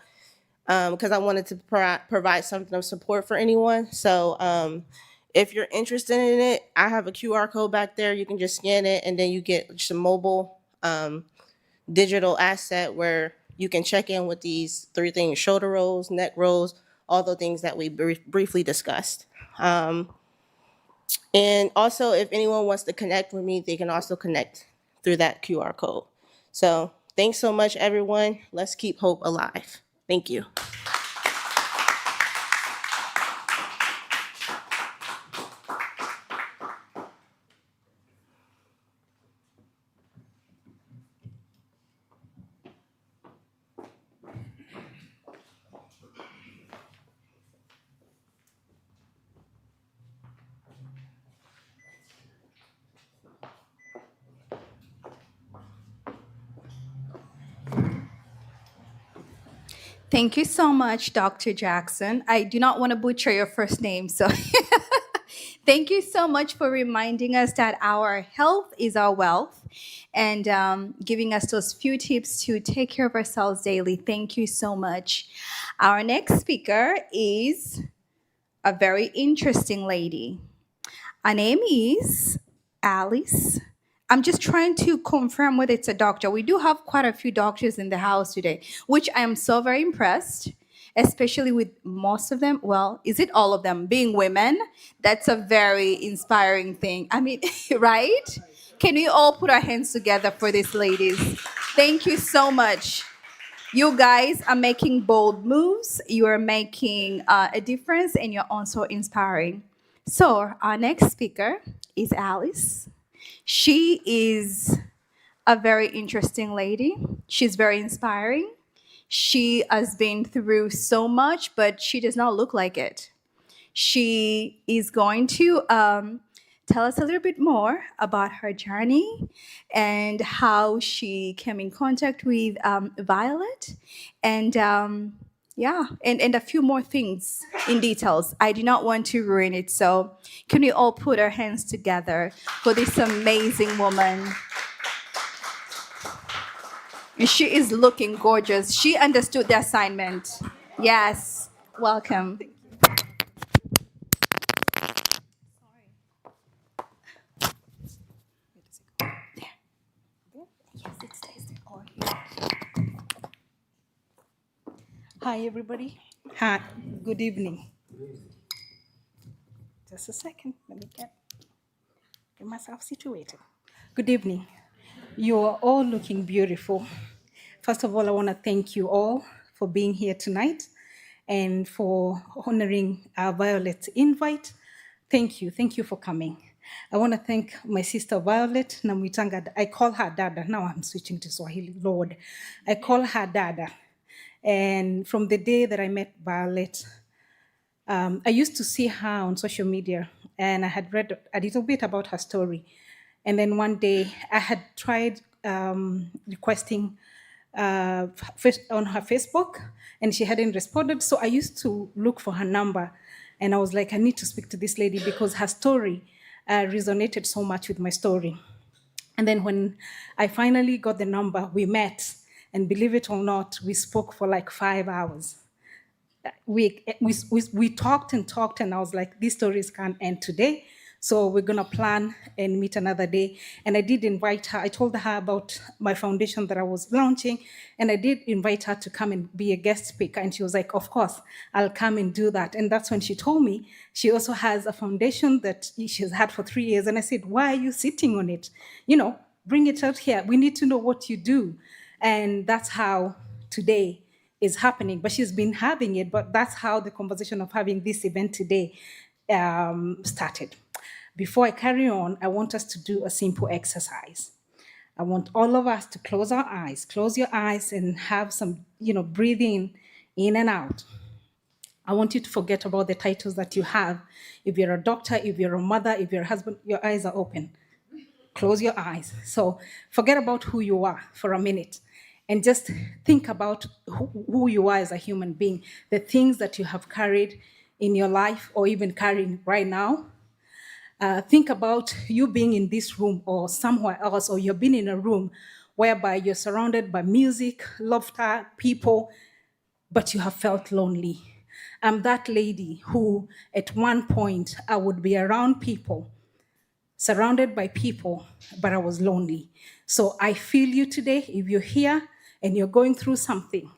because I wanted to provide something of support for anyone. So if you're interested in it, I have a QR code back there. You can just scan it and then you get some mobile digital asset where you can check in with these 3 things: shoulder rolls, neck rolls, all the things that we briefly discussed. And also, if anyone wants to connect with me, they can also connect through that QR code. So thanks so much, everyone. Let's keep hope alive. Thank you. Thank you so much, Dr. Jackson. I do not want to butcher your first name, so thank you so much for reminding us that our health is our wealth and giving us those few tips to take care of ourselves daily. Thank you so much. Our next speaker is a very interesting lady. Her name is Alice. I'm just trying to confirm whether it's a doctor. We do have quite a few doctors in the house today, which I am so very impressed, especially with most of them. Well, is it all of them being women? That's a very inspiring thing. I mean, right? Can we all put our hands together for these ladies? Thank you so much. You guys are making bold moves. You are making a difference, and you're also inspiring. So, our next speaker is Alice. She is a very interesting lady. She's very inspiring. She has been through so much, but she does not look like it. She is going to tell us a little bit more about her journey and how she came in contact with Violet, and yeah, and a few more things in details. I do not want to ruin it, so can we all put our hands together for this amazing woman? And she is looking gorgeous. She understood the assignment. Yes, welcome. Hi, everybody. Hi, good evening. Just a second, let me get myself situated. Good evening. You are all looking beautiful. First of all, I want to thank you all for being here tonight and for honoring Violet's invite. Thank you. Thank you for coming. I want to thank my sister Violet Namwitanga. I call her Dada. Now I'm switching to Swahili, Lord. I call her Dada. And from the day that I met Violet, I used to see her on social media, and I had read a little bit about her story. And then one day I had tried requesting on her Facebook, and she hadn't responded. So I used to look for her number, and I was like, I need to speak to this lady because her story resonated so much with my story. And then when I finally got the number, we met. And believe it or not, we spoke for like 5 hours. We talked and talked, and I was like, these stories can't end today. So we're gonna plan and meet another day. And I did invite her. I told her about my foundation that I was launching, and I did invite her to come and be a guest speaker. And she was like, of course, I'll come and do that. And that's when she told me she also has a foundation that she's had for 3 years. And I said, why are you sitting on it? You know, bring it out here. We need to know what you do. And that's how today is happening. But she's been having it, but that's how the conversation of having this event today started. Before I carry on, I want us to do a simple exercise. I want all of us to close our eyes. Close your eyes and have some, breathing in and out. I want you to forget about the titles that you have. If you're a doctor, if you're a mother, if you're a husband, your eyes are open. Close your eyes. So forget about who you are for a minute and just think about who you are as a human being, the things that you have carried in your life or even carrying right now. Think about you being in this room or somewhere else, or you've been in a room whereby you're surrounded by music, laughter, people, but you have felt lonely. I'm that lady who at one point I would be around people, surrounded by people, but I was lonely. So I feel you today. If you're here and you're going through something,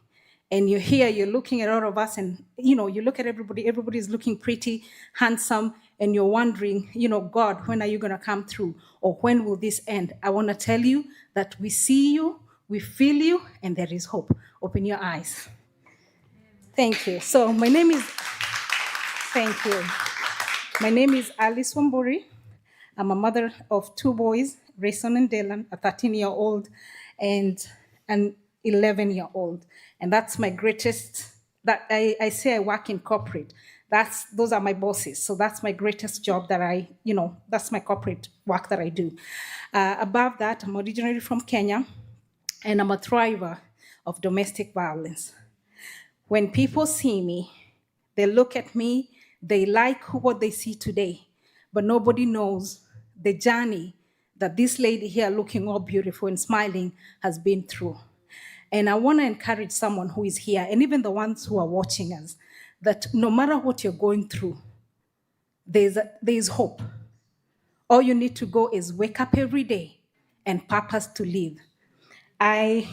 and you're here, you're looking at all of us, and you look at everybody's looking pretty, handsome, and you're wondering, God, when are you gonna come through? Or when will this end? I wanna tell you that we see you, we feel you, and there is hope. Open your eyes. Thank you. So thank you. My name is Alice Wamburi. I'm a mother of 2 boys, Rayson and Dylan, a 13-year-old and an 11-year-old. And that's my greatest, that I say I work in corporate. Those are my bosses. So that's my greatest job that that's my corporate work that I do. Above that, I'm originally from Kenya, and I'm a thriver of domestic violence. When people see me, they look at me, they like what they see today, but nobody knows the journey that this lady here looking all beautiful and smiling has been through. And I want to encourage someone who is here, and even the ones who are watching us, that no matter what you're going through, there's hope. All you need to go is wake up every day and purpose to live. I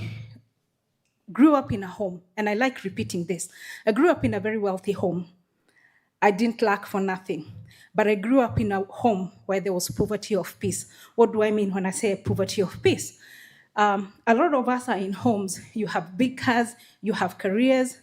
grew up in a home, and I like repeating this. I grew up in a very wealthy home. I didn't lack for nothing, but I grew up in a home where there was poverty of peace. What do I mean when I say poverty of peace? A lot of us are in homes. You have big cars, you have careers,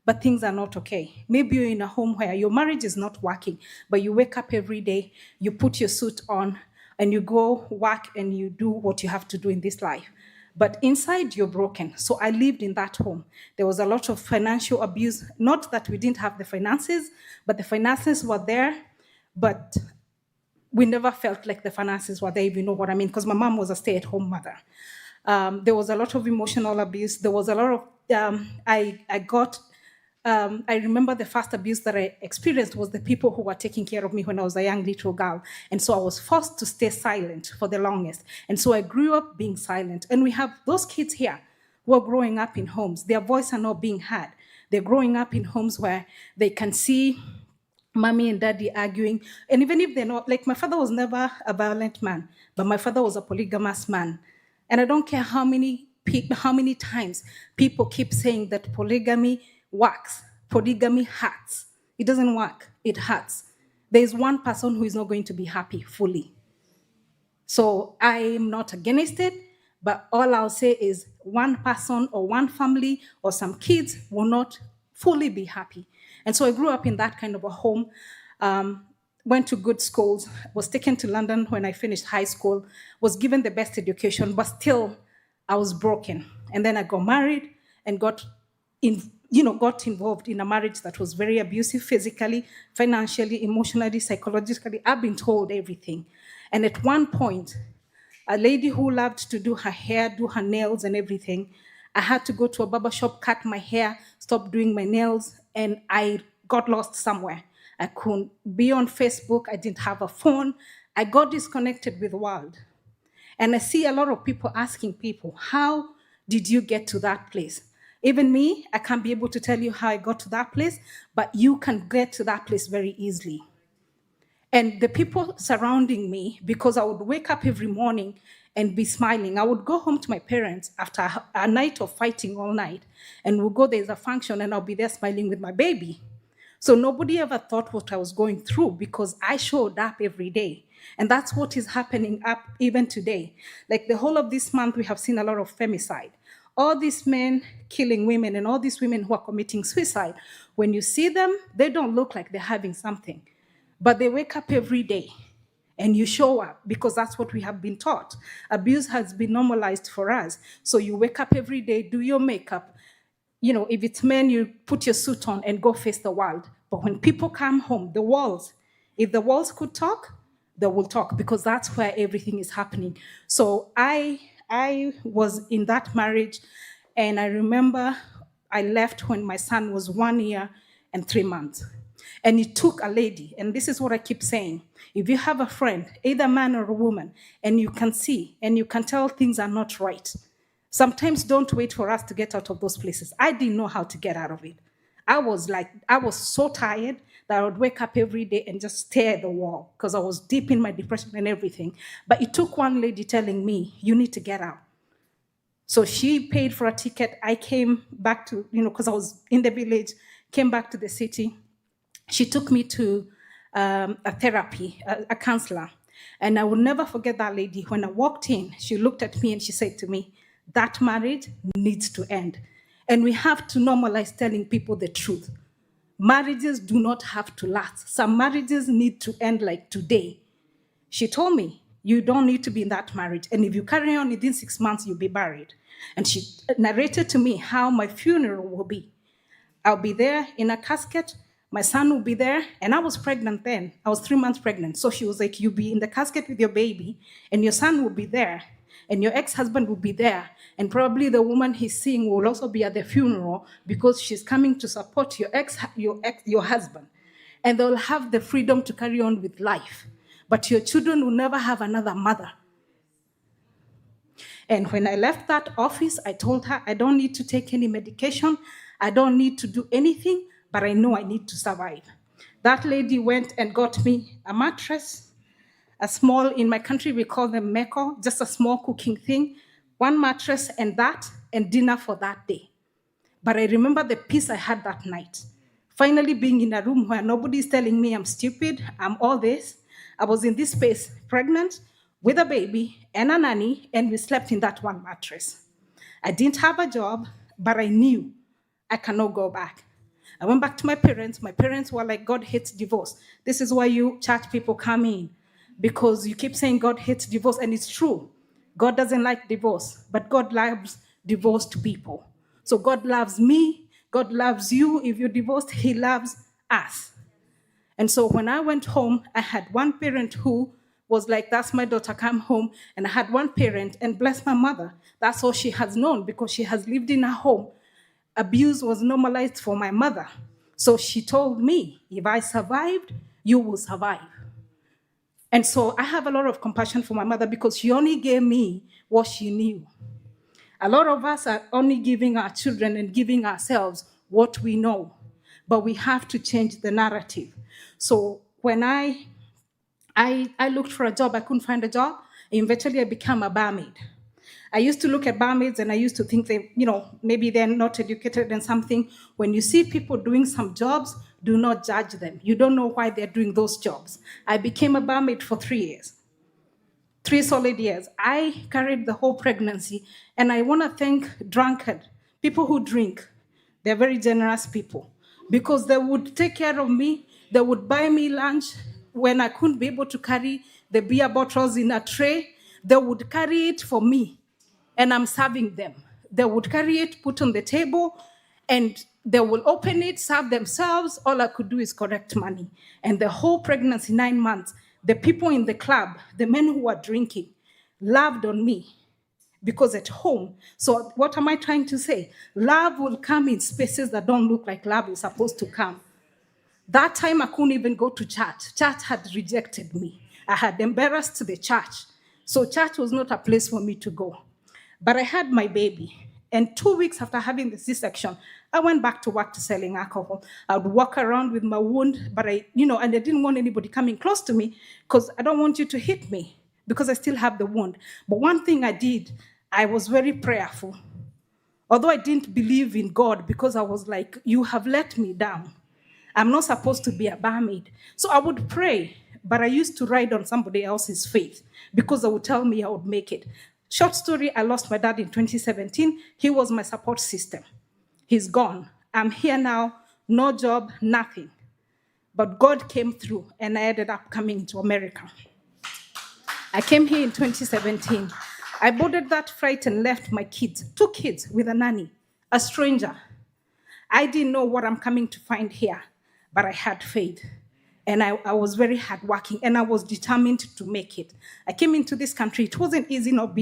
but things are not okay. Maybe you're in a home where your marriage is not working, but you wake up every day, you put your suit on, and you go work and you do what you have to do in this life. But inside, you're broken. So I lived in that home. There was a lot of financial abuse. Not that we didn't have the finances, but the finances were there, but we never felt like the finances were there, if you know what I mean, because my mom was a stay-at-home mother. There was a lot of emotional abuse. There was a lot of, I remember the first abuse that I experienced was the people who were taking care of me when I was a young little girl. And so I was forced to stay silent for the longest. And so I grew up being silent. And we have those kids here who are growing up in homes. Their voice are not being heard. They're growing up in homes where they can see mommy and daddy arguing. And even if they're not, like my father was never a violent man, but my father was a polygamous man. And I don't care how many times people keep saying that polygamy works, polygamy hurts. It doesn't work, it hurts. There's one person who is not going to be happy fully. So I am not against it, but all I'll say is one person or one family or some kids will not fully be happy. And so I grew up in that kind of a home, went to good schools, was taken to London when I finished high school, was given the best education, but still I was broken. And then I got married and got involved in a marriage that was very abusive physically, financially, emotionally, psychologically. I've been told everything. And at one point, a lady who loved to do her hair, do her nails and everything, I had to go to a barber shop, cut my hair, stop doing my nails, and I got lost somewhere. I couldn't be on Facebook. I didn't have a phone. I got disconnected with the world. And I see a lot of people asking people, how did you get to that place? Even me, I can't be able to tell you how I got to that place, but you can get to that place very easily. And the people surrounding me, because I would wake up every morning and be smiling. I would go home to my parents after a night of fighting all night, and we'll go, there's a function, and I'll be there smiling with my baby. So nobody ever thought what I was going through because I showed up every day. And that's what is happening up even today. Like the whole of this month, we have seen a lot of femicide. All these men killing women and all these women who are committing suicide, when you see them, they don't look like they're having something. But they wake up every day and you show up because that's what we have been taught. Abuse has been normalized for us. So you wake up every day, do your makeup. You know, if it's men, you put your suit on and go face the world. But when people come home, the walls, if the walls could talk, they will talk because that's where everything is happening. So I was in that marriage, and I remember I left when my son was 1 year and 3 months. And it took a lady, and this is what I keep saying. If you have a friend, either a man or a woman, and you can see and you can tell things are not right, sometimes don't wait for us to get out of those places. I didn't know how to get out of it. I was so tired that I would wake up every day and just stare at the wall because I was deep in my depression and everything. But it took one lady telling me, you need to get out. So she paid for a ticket. I came back to, because I was in the village, came back to the city. She took me to a therapy, a counselor. And I will never forget that lady. When I walked in, she looked at me and she said to me, that marriage needs to end. And we have to normalize telling people the truth. Marriages do not have to last. Some marriages need to end like today. She told me, you don't need to be in that marriage. And if you carry on within 6 months, you'll be buried. And she narrated to me how my funeral will be. I'll be there in a casket. My son will be there. And I was pregnant then. I was 3 months pregnant. So she was like, you'll be in the casket with your baby and your son will be there. and your ex-husband will be there, and probably the woman he's seeing will also be at the funeral because she's coming to support your husband, and they'll have the freedom to carry on with life. But your children will never have another mother. And when I left that office, I told her I don't need to take any medication, I don't need to do anything, but I know I need to survive. That lady went and got me a mattress, a small, in my country we call them meko, just a small cooking thing, one mattress and dinner for that day. But I remember the peace I had that night. Finally being in a room where nobody's telling me I'm stupid, I'm all this. I was in this space, pregnant, with a baby and a nanny, and we slept in that one mattress. I didn't have a job, but I knew I cannot go back. I went back to my parents. My parents were like, God hates divorce. This is why you church people come in, because you keep saying God hates divorce, and it's true. God doesn't like divorce, but God loves divorced people. So God loves me, God loves you. If you're divorced, he loves us. And so when I went home, I had one parent who was like, that's my daughter, come home. And I had one parent, and bless my mother, that's all she has known because she has lived in a home. Abuse was normalized for my mother. So she told me, if I survived, you will survive. And so I have a lot of compassion for my mother because she only gave me what she knew. A lot of us are only giving our children and giving ourselves what we know, but we have to change the narrative. So when I looked for a job, I couldn't find a job. Eventually, I became a barmaid. I used to look at barmaids and I used to think they, maybe they're not educated in something. When you see people doing some jobs, do not judge them. You don't know why they're doing those jobs. I became a barmaid for 3 years. 3 solid years. I carried the whole pregnancy, and I want to thank drunkard, people who drink. They're very generous people because they would take care of me. They would buy me lunch when I couldn't be able to carry the beer bottles in a tray. They would carry it for me, and I'm serving them. They would carry it, put on the table, and they will open it, serve themselves. All I could do is collect money. And the whole pregnancy, 9 months, the people in the club, the men who were drinking, loved on me because at home. So what am I trying to say? Love will come in spaces that don't look like love is supposed to come. That time I couldn't even go to church. Church had rejected me. I had embarrassed the church. So church was not a place for me to go. But I had my baby. And 2 weeks after having the C-section, I went back to work to selling alcohol. I would walk around with my wound, but and I didn't want anybody coming close to me because I don't want you to hit me because I still have the wound. But one thing I did, I was very prayerful. Although I didn't believe in God because I was like, you have let me down. I'm not supposed to be a barmaid. So I would pray, but I used to ride on somebody else's faith because they would tell me I would make it. Short story, I lost my dad in 2017. He was my support system. He's gone. I'm here now, no job, nothing. But God came through, and I ended up coming to America. I came here in 2017. I boarded that flight and left my kids, 2 kids with a nanny, a stranger. I didn't know what I'm coming to find here, but I had faith. And I was very hardworking, and I was determined to make it. I came into this country. It wasn't easy not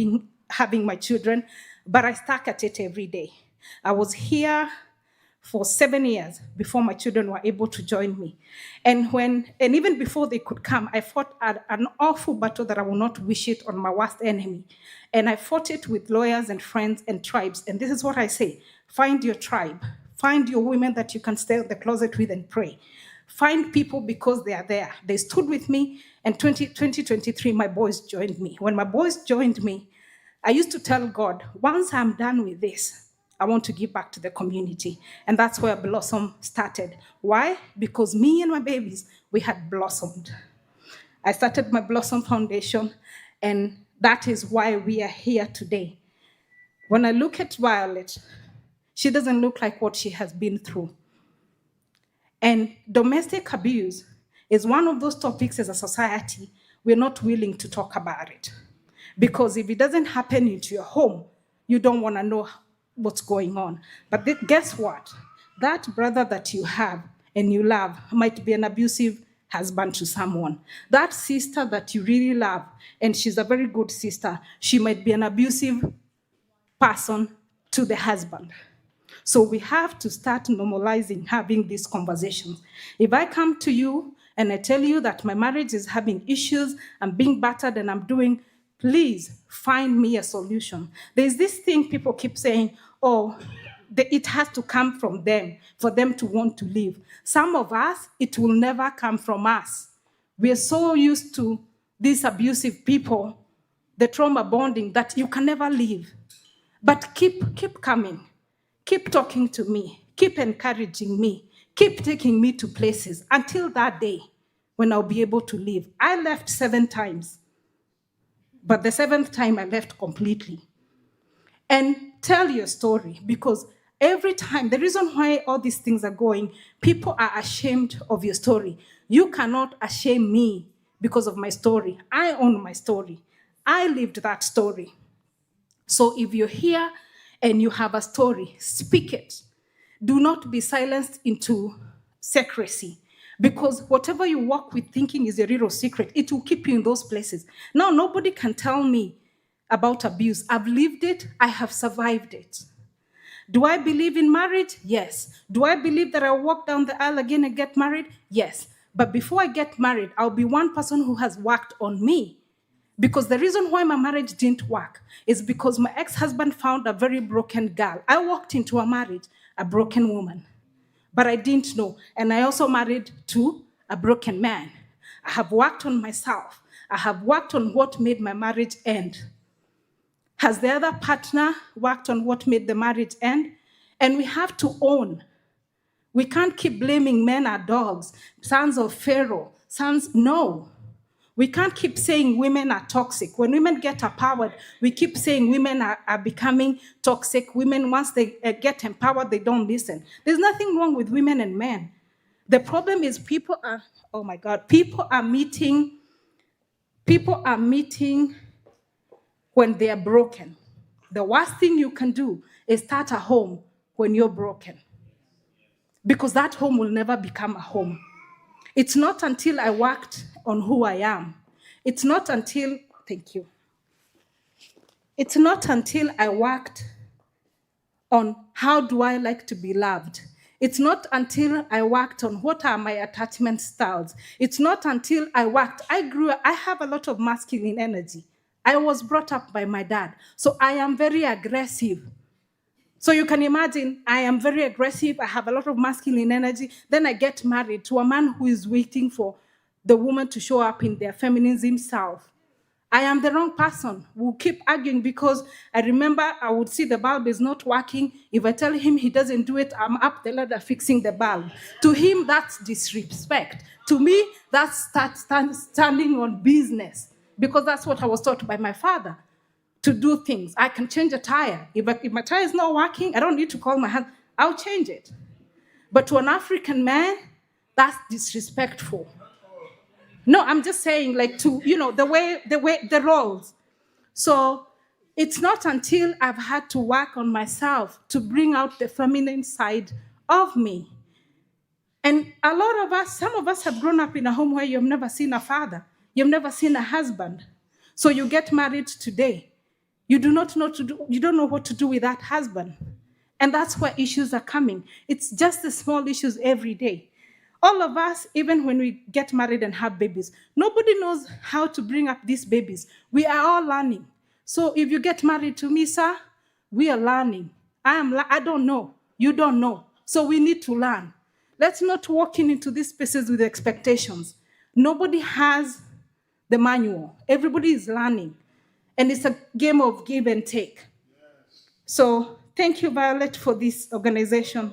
having my children, but I stuck at it every day. I was here for 7 years before my children were able to join me. And even before they could come, I fought an awful battle that I will not wish it on my worst enemy. And I fought it with lawyers and friends and tribes. And this is what I say: find your tribe. Find your women that you can stay in the closet with and pray. Find people because they are there. They stood with me, and 2023, my boys joined me. When my boys joined me, I used to tell God, once I'm done with this, I want to give back to the community. And that's where Blossom started. Why? Because me and my babies, we had blossomed. I started my Blossom Foundation, and that is why we are here today. When I look at Violet, she doesn't look like what she has been through. And domestic abuse is one of those topics as a society we're not willing to talk about it. Because if it doesn't happen into your home, you don't want to know what's going on. But guess what? That brother that you have and you love might be an abusive husband to someone. That sister that you really love, and she's a very good sister, she might be an abusive person to the husband. So we have to start normalizing having these conversations. If I come to you and I tell you that my marriage is having issues, I'm being battered and I'm doing, please find me a solution. There's this thing people keep saying, oh, it has to come from them for them to want to leave. Some of us, it will never come from us. We are so used to these abusive people, the trauma bonding, that you can never leave. But keep coming. Keep talking to me. Keep encouraging me. Keep taking me to places until that day when I'll be able to leave. I left 7 times, but the 7th time I left completely. And tell your story, because every time, the reason why all these things are going, people are ashamed of your story. You cannot ashame me because of my story. I own my story. I lived that story. So if you're here and you have a story, speak it. Do not be silenced into secrecy, because whatever you walk with thinking is a real secret, it will keep you in those places. Now, nobody can tell me about abuse. I've lived it. I have survived it. Do I believe in marriage? Yes. Do I believe that I'll walk down the aisle again and get married? Yes. But before I get married, I'll be one person who has worked on me. Because the reason why my marriage didn't work is because my ex-husband found a very broken girl. I walked into a marriage, a broken woman, but I didn't know. And I also married to a broken man. I have worked on myself. I have worked on what made my marriage end. Has the other partner worked on what made the marriage end? And we have to own. We can't keep blaming men are dogs, sons of Pharaoh, no. We can't keep saying women are toxic. When women get empowered, we keep saying women are becoming toxic. Women, once they get empowered, they don't listen. There's nothing wrong with women and men. The problem is people are meeting when they are broken. The worst thing you can do is start a home when you're broken, because that home will never become a home. It's not until I worked on who I am. It's not until I worked on how do I like to be loved. It's not until I worked on what are my attachment styles. It's not until I have a lot of masculine energy. I was brought up by my dad, so I am very aggressive. So you can imagine, I am very aggressive, I have a lot of masculine energy, then I get married to a man who is waiting for the woman to show up in their feminism self. I am the wrong person. We'll keep arguing, because I remember I would see the bulb is not working. If I tell him he doesn't do it, I'm up the ladder fixing the bulb. To him, that's disrespect. To me, that's standing on business, because that's what I was taught by my father. To do things. I can change a tire. If my tire is not working, I don't need to call my husband. I'll change it. But to an African man, that's disrespectful. No, I'm just saying, like, the roles. So it's not until I've had to work on myself to bring out the feminine side of me. And a lot of us, some of us have grown up in a home where you've never seen a father. You've never seen a husband. So you get married today. You don't know what to do with that husband. And that's where issues are coming. It's just the small issues every day. All of us, even when we get married and have babies, nobody knows how to bring up these babies. We are all learning. So if you get married to me, sir, we are learning. I don't know. You don't know. So we need to learn. Let's not walk into these spaces with expectations. Nobody has the manual. Everybody is learning. And it's a game of give and take. So thank you, Violet, for this organization.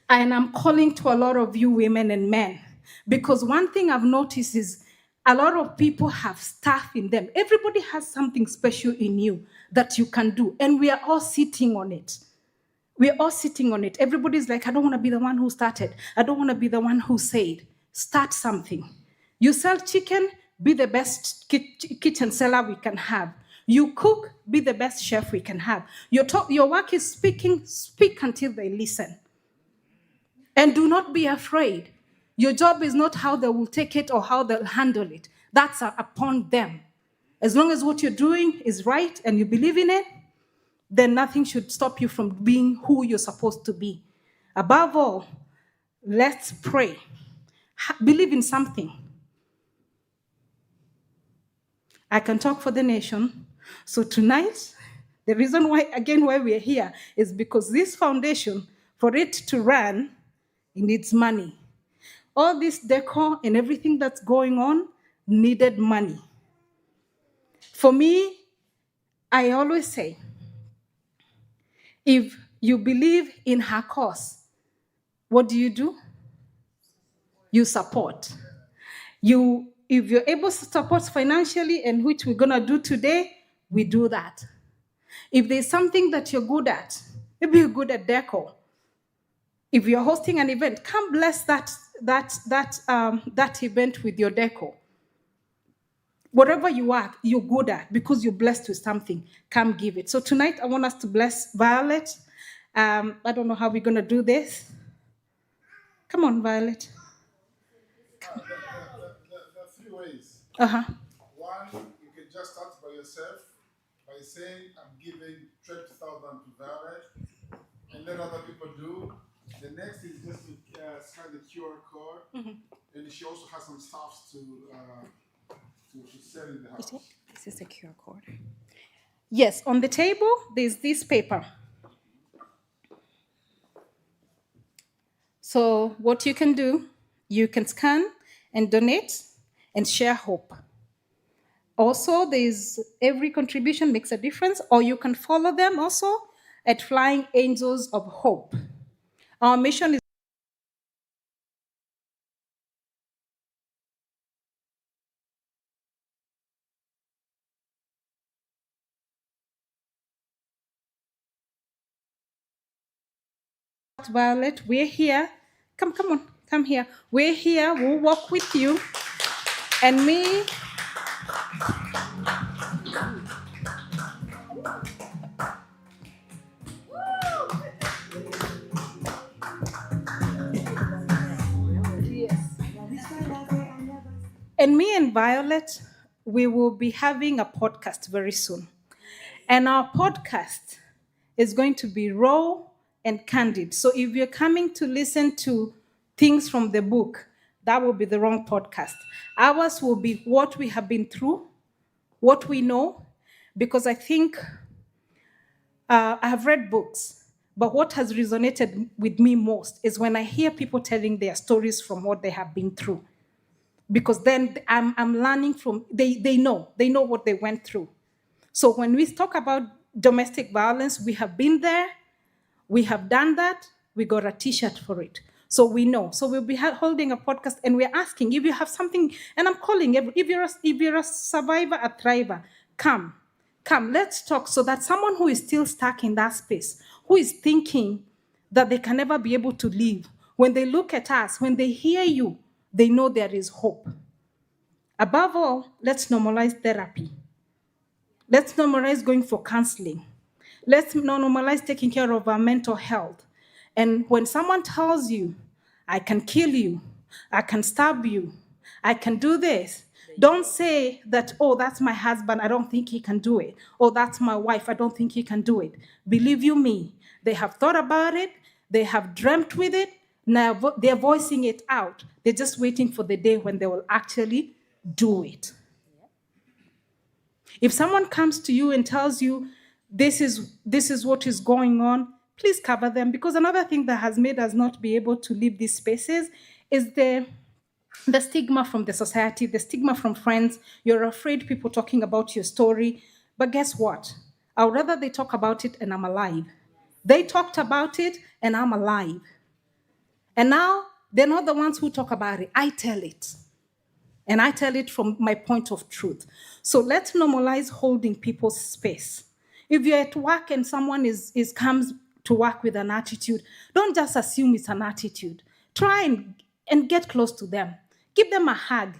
And I'm calling to a lot of you women and men, because one thing I've noticed is a lot of people have stuff in them. Everybody has something special in you that you can do. And we are all sitting on it. We're all sitting on it. Everybody's like, I don't want to be the one who started. I don't want to be the one who said. Start something. You sell chicken, be the best kitchen seller we can have. You cook, be the best chef we can have. Your work is speaking, speak until they listen. And do not be afraid. Your job is not how they will take it or how they'll handle it. That's upon them. As long as what you're doing is right and you believe in it, then nothing should stop you from being who you're supposed to be. Above all, let's pray. Believe in something. I can talk for the nation. So tonight, the reason why we're here is because this foundation, for it to run, it needs money. All this decor and everything that's going on needed money. For me, I always say, if you believe in her cause, what do? You support. If you're able to support financially, and which we're gonna do today, we do that. If there's something that you're good at, maybe you're good at decor. If you're hosting an event, come bless that event with your decor. Whatever you're good at, because you're blessed with something, come give it. So tonight, I want us to bless Violet. I don't know how we're gonna do this. Come on, Violet. There are three ways. Uh-huh. One, you can just start by yourself by saying, I'm giving 20,000 to Violet, and let other people do. The next is just to scan the QR code, and she also has some stuff to sell in the house. This is a QR code. Yes, on the table, there's this paper. So what you can do, you can scan and donate and share hope. Also, there's every contribution makes a difference, or you can follow them also at Flying Angels of Hope. Our mission is Violet, we're here. Come on, come here. We're here, we'll walk with you. And me, and Violet, we will be having a podcast very soon. And our podcast is going to be raw and candid. So if you're coming to listen to things from the book, that will be the wrong podcast. Ours will be what we have been through, what we know, because I think I have read books, but what has resonated with me most is when I hear people telling their stories from what they have been through. Because then I'm learning from, they know what they went through. So when we talk about domestic violence, we have been there, we have done that, we got a t-shirt for it. So we know. So we'll be holding a podcast, and we're asking if you have something, and I'm calling, if you're a survivor, a thriver, come, let's talk, so that someone who is still stuck in that space, who is thinking that they can never be able to leave, when they look at us, when they hear you, they know there is hope. Above all, let's normalize therapy. Let's normalize going for counseling. Let's normalize taking care of our mental health. And when someone tells you, I can kill you, I can stab you, I can do this, don't say that, oh, that's my husband, I don't think he can do it. Oh, that's my wife, I don't think he can do it. Believe you me, they have thought about it, they have dreamt with it, now they're voicing it out. They're just waiting for the day when they will actually do it. If someone comes to you and tells you, this is what is going on, please cover them, because another thing that has made us not be able to leave these spaces is the stigma from the society, the stigma from friends. You're afraid people talking about your story. But guess what? I would rather they talk about it and I'm alive. They talked about it and I'm alive. And now they're not the ones who talk about it. I tell it. And I tell it from my point of truth. So let's normalize holding people's space. If you're at work and someone comes to work with an attitude, don't just assume it's an attitude. Try and get close to them. Give them a hug.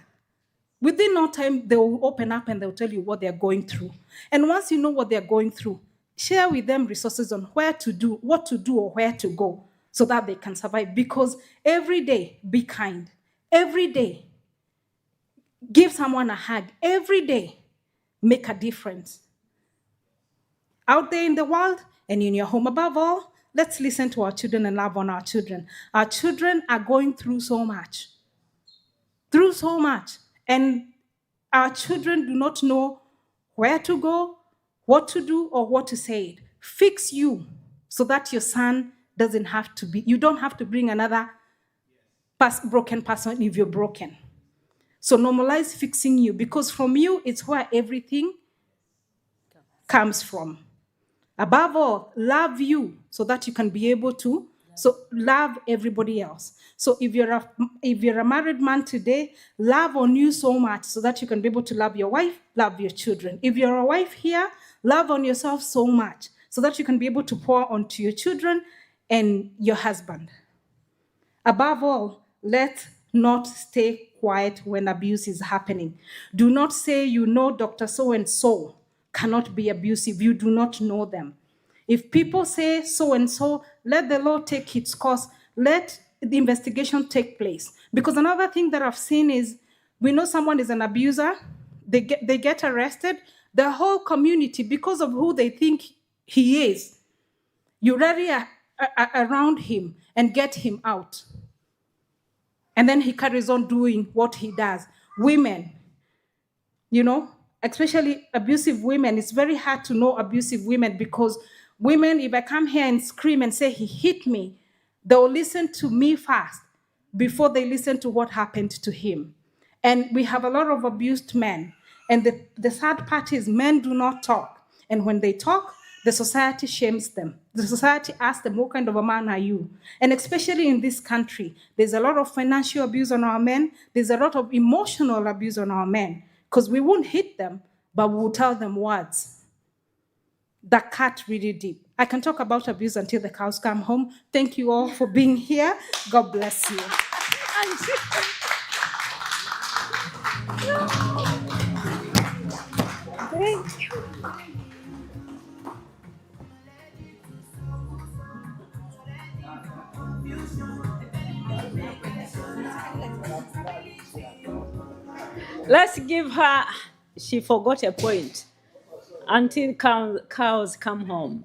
Within no time, they will open up and they'll tell you what they're going through. And once you know what they're going through, share with them resources on what to do or where to go so that they can survive. Because every day, be kind. Every day, give someone a hug. Every day, make a difference. Out there in the world and in your home, above all, let's listen to our children and love on our children. Our children are going through so much. And our children do not know where to go, what to do, or what to say. Fix you so that your son doesn't have to be, you don't have to bring another broken person if you're broken. So normalize fixing you, because from you, it's where everything comes from. Above all, love you so that you can be able to love everybody else. So if you're a married man today, love on you so much so that you can be able to love your wife, love your children. If you're a wife here, love on yourself so much so that you can be able to pour onto your children and your husband. Above all, let's not stay quiet when abuse is happening. Do not say you know Dr. So-and-so cannot be abusive. You do not know them. If people say so-and-so, let the law take its course. Let the investigation take place. Because another thing that I've seen is, we know someone is an abuser, they get arrested, the whole community, because of who they think he is, you rally around him and get him out. And then he carries on doing what he does. Women, especially abusive women, it's very hard to know abusive women, because women, if I come here and scream and say he hit me, they'll listen to me first before they listen to what happened to him. And we have a lot of abused men. And the sad part is, men do not talk. And when they talk, the society shames them. The society asks them, what kind of a man are you? And especially in this country, there's a lot of financial abuse on our men. There's a lot of emotional abuse on our men, because we won't hit them, but we will tell them words that cut really deep. I can talk about abuse until the cows come home. Thank you all for being here. God bless you. Thank you. Let's give her, she forgot a point, until cows come home.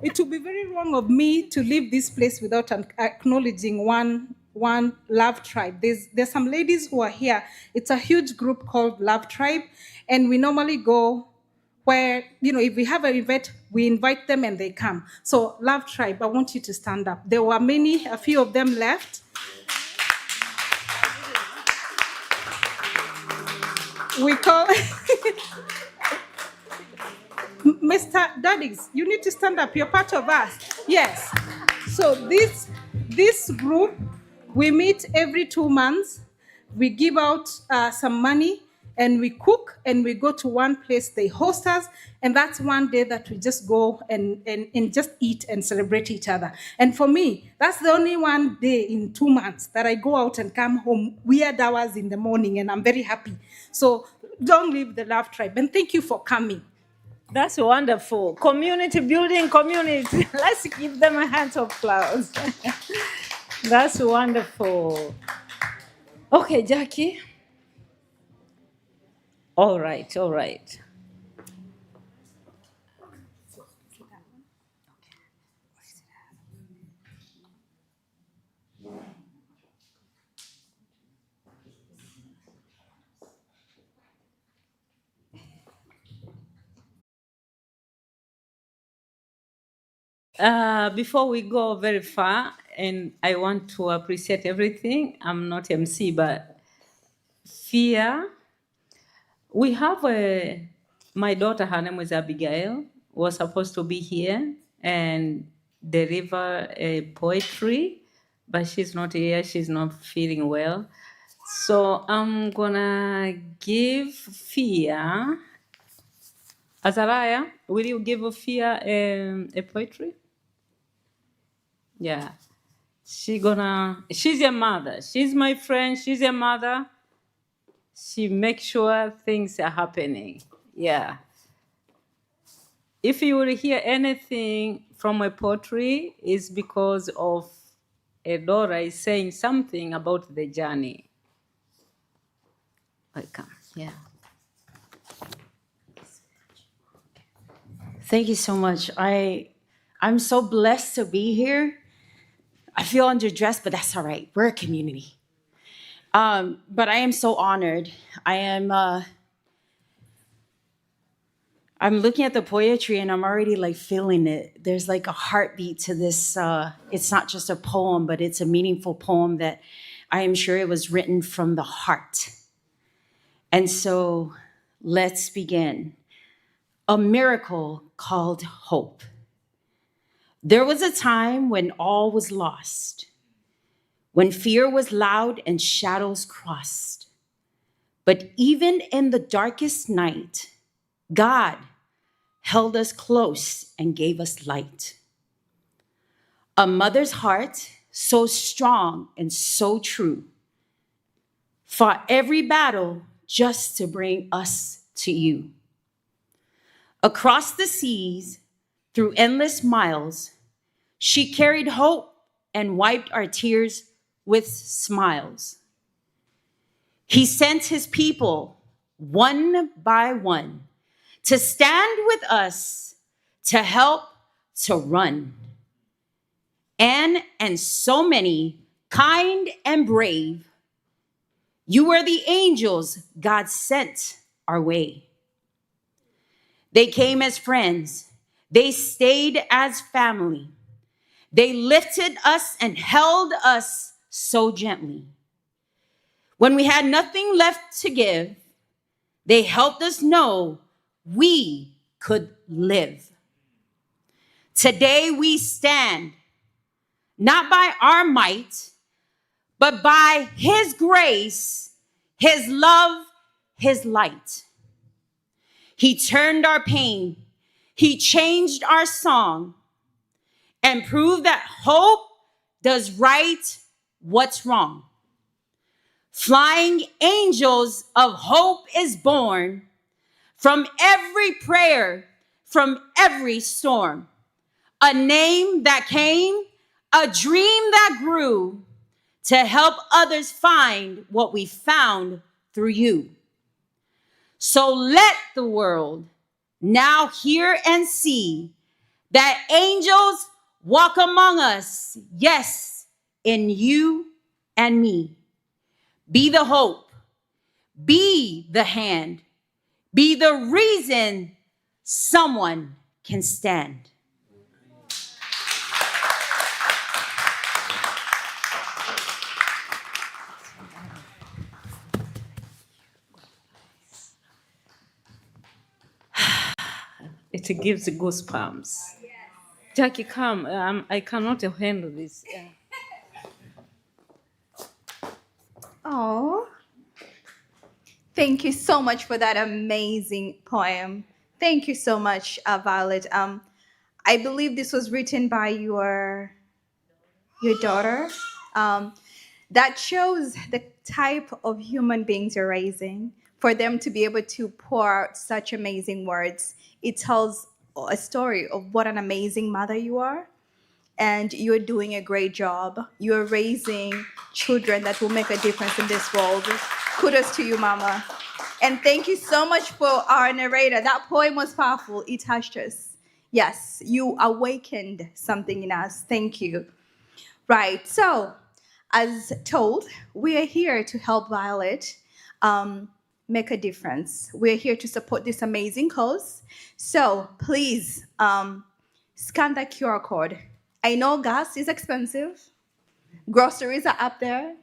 It would be very wrong of me to leave this place without acknowledging one Love Tribe. There's some ladies who are here. It's a huge group called Love Tribe, and we normally go where, if we have an event, we invite them and they come. So Love Tribe, I want you to stand up. There were a few of them left. We call Mr. Daddies, you need to stand up. You're part of us. Yes. So this group, we meet every 2 months. We give out some money, and we cook, and we go to one place. They host us, and that's one day that we just go and just eat and celebrate each other. And for me, that's the only one day in 2 months that I go out and come home weird hours in the morning, and I'm very happy. So don't leave the Love Tribe, and thank you for coming. That's wonderful. Community building, community. Let's give them a hand of applause. That's wonderful. Okay, Jackie. All right. Before we go very far, and I want to appreciate everything. I'm not MC, but Fia. We have my daughter, her name is Abigail, was supposed to be here and deliver a poetry, but she's not here. She's not feeling well. So I'm gonna give Fia, Azariah, will you give Fia a poetry? Yeah. She's a mother. She's my friend. She's a mother. She makes sure things are happening. Yeah. If you will hear anything from a poetry is because of Edora is saying something about the journey. Welcome. Yeah. Thank you so much. I'm so blessed to be here. I feel underdressed, but that's all right. We're a community. But I am so honored. I'm looking at the poetry and I'm already like feeling it. There's like a heartbeat to this. It's not just a poem, but it's a meaningful poem that I am sure it was written from the heart. And so let's begin. A miracle called hope. There was a time when all was lost, when fear was loud and shadows crossed. But even in the darkest night, God held us close and gave us light. A mother's heart, so strong and so true, fought every battle just to bring us to you. Across the seas, through endless miles, she carried hope and wiped our tears with smiles. He sent his people one by one to stand with us, to help, to run. And so many, kind and brave, you were the angels God sent our way. They came as friends. They stayed as family. They lifted us and held us so gently. When we had nothing left to give, they helped us know we could live. Today we stand, not by our might, but by his grace, his love, his light. He turned our pain, he changed our song, and proved that hope does right what's wrong. Flying angels of hope is born from every prayer, from every storm. A name that came, a dream that grew, to help others find what we found through you. So let the world now hear and see that angels walk among us, yes, in you and me. Be the hope, be the hand, be the reason someone can stand. It gives goosebumps. Jackie, come. I cannot handle this. Oh, thank you so much for that amazing poem. Thank you so much, Violet. I believe this was written by your daughter. That shows the type of human beings you're raising. For them to be able to pour out such amazing words, it tells a story of what an amazing mother you are. And you're doing a great job. You're raising children that will make a difference in this world. Kudos to you, Mama. And thank you so much for our narrator. That poem was powerful. It touched us. Yes, you awakened something in us. Thank you. Right, so as told, we are here to help Violet make a difference. We're here to support this amazing cause. So please scan that QR code. I know gas is expensive, groceries are up there,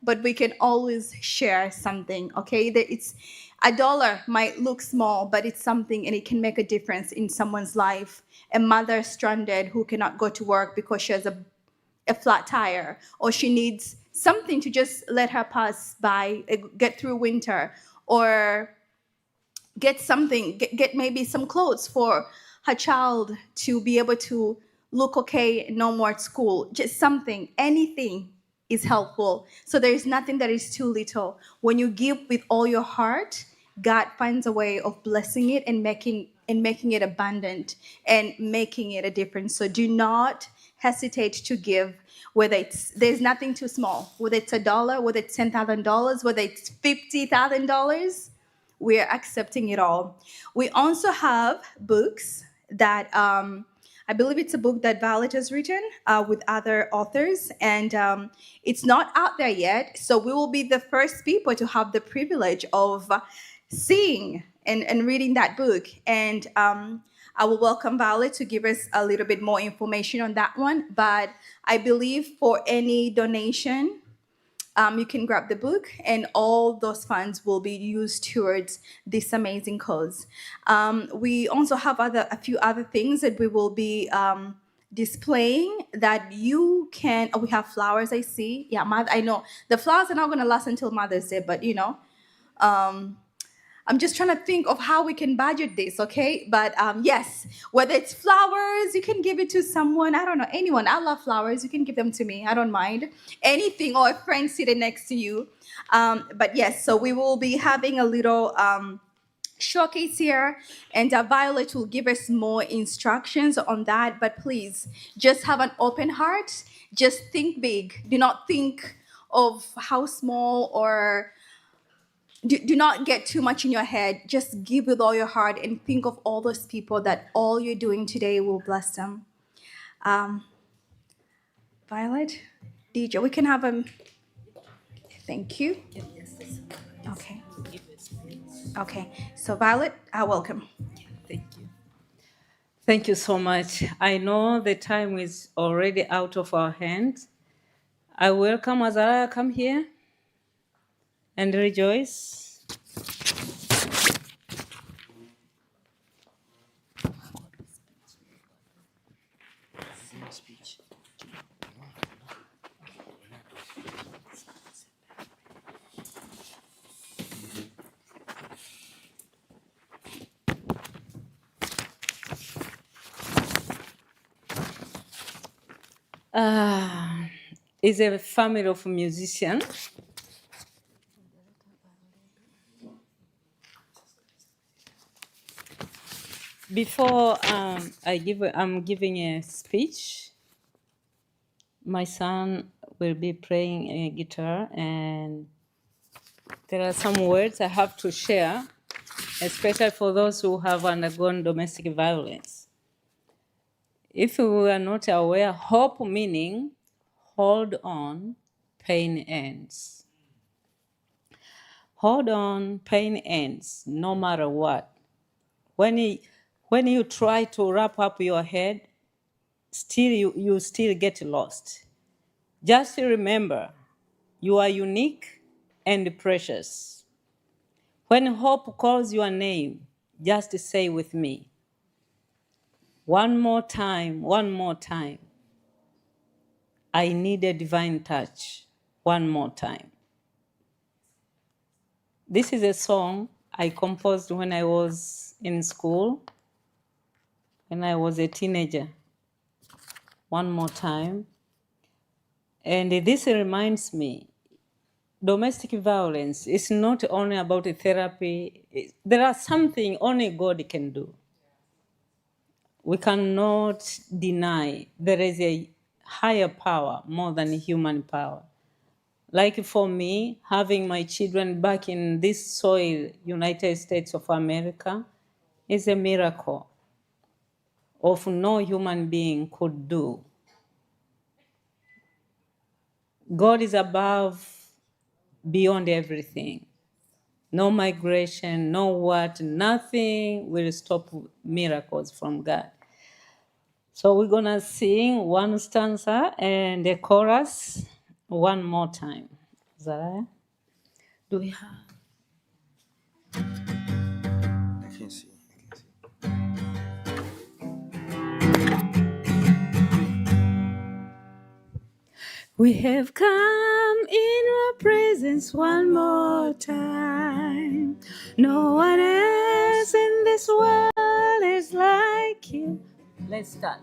but we can always share something, okay? It's $1 might look small, but it's something and it can make a difference in someone's life. A mother stranded who cannot go to work because she has a flat tire, or she needs something to just let her pass by, get through winter, or get something, get maybe some clothes for her child to be able to look okay, no more at school, just something, anything is helpful. So there is nothing that is too little. When you give with all your heart, God finds a way of blessing it and making and making it abundant and making it a difference. So do not hesitate to give, whether there's nothing too small, whether it's $1, whether it's $10,000, whether it's $50,000, we're accepting it all. We also have books that I believe it's a book that Violet has written with other authors, and it's not out there yet. So we will be the first people to have the privilege of seeing and reading that book. And I will welcome Violet to give us a little bit more information on that one. But I believe for any donation, you can grab the book, and all those funds will be used towards this amazing cause. We also have a few other things that we will be displaying that you can. Oh, we have flowers, I see. Yeah, I know the flowers are not going to last until Mother's Day, but I'm just trying to think of how we can budget this, okay? But yes, whether it's flowers, you can give it to someone. I don't know, anyone. I love flowers. You can give them to me. I don't mind. Anything, or a friend sitting next to you. But yes, so we will be having a little showcase here, and Violet will give us more instructions on that. But please, just have an open heart. Just think big. Do not think of how small, or do not get too much in your head. Just give with all your heart and think of all those people that all you're doing today will bless them. Violet, DJ, we can have them. Thank you. Okay. Okay. So Violet, welcome. Thank you. Thank you so much. I know the time is already out of our hands. I welcome Azariah, come here and rejoice. Is a family of musicians. Before I'm giving a speech, my son will be playing a guitar, and there are some words I have to share, especially for those who have undergone domestic violence. If we are not aware, hope meaning hold on, pain ends. Hold on, pain ends, no matter what. When you try to wrap up your head, still you still get lost. Just remember, you are unique and precious. When hope calls your name, just say with me, one more time, one more time. I need a divine touch, one more time. This is a song I composed when I was in school, when I was a teenager. One more time. And this reminds me, domestic violence is not only about therapy. There are something only God can do. We cannot deny there is a higher power more than human power. Like for me, having my children back in this soil, United States of America, is a miracle of no human being could do. God is above, beyond everything. No migration, no what, nothing will stop miracles from God. So we're gonna sing one stanza and the chorus one more time. Zariah, do we have? I can see. We have come in your presence one more time. No one else in this world is like you. Let's start.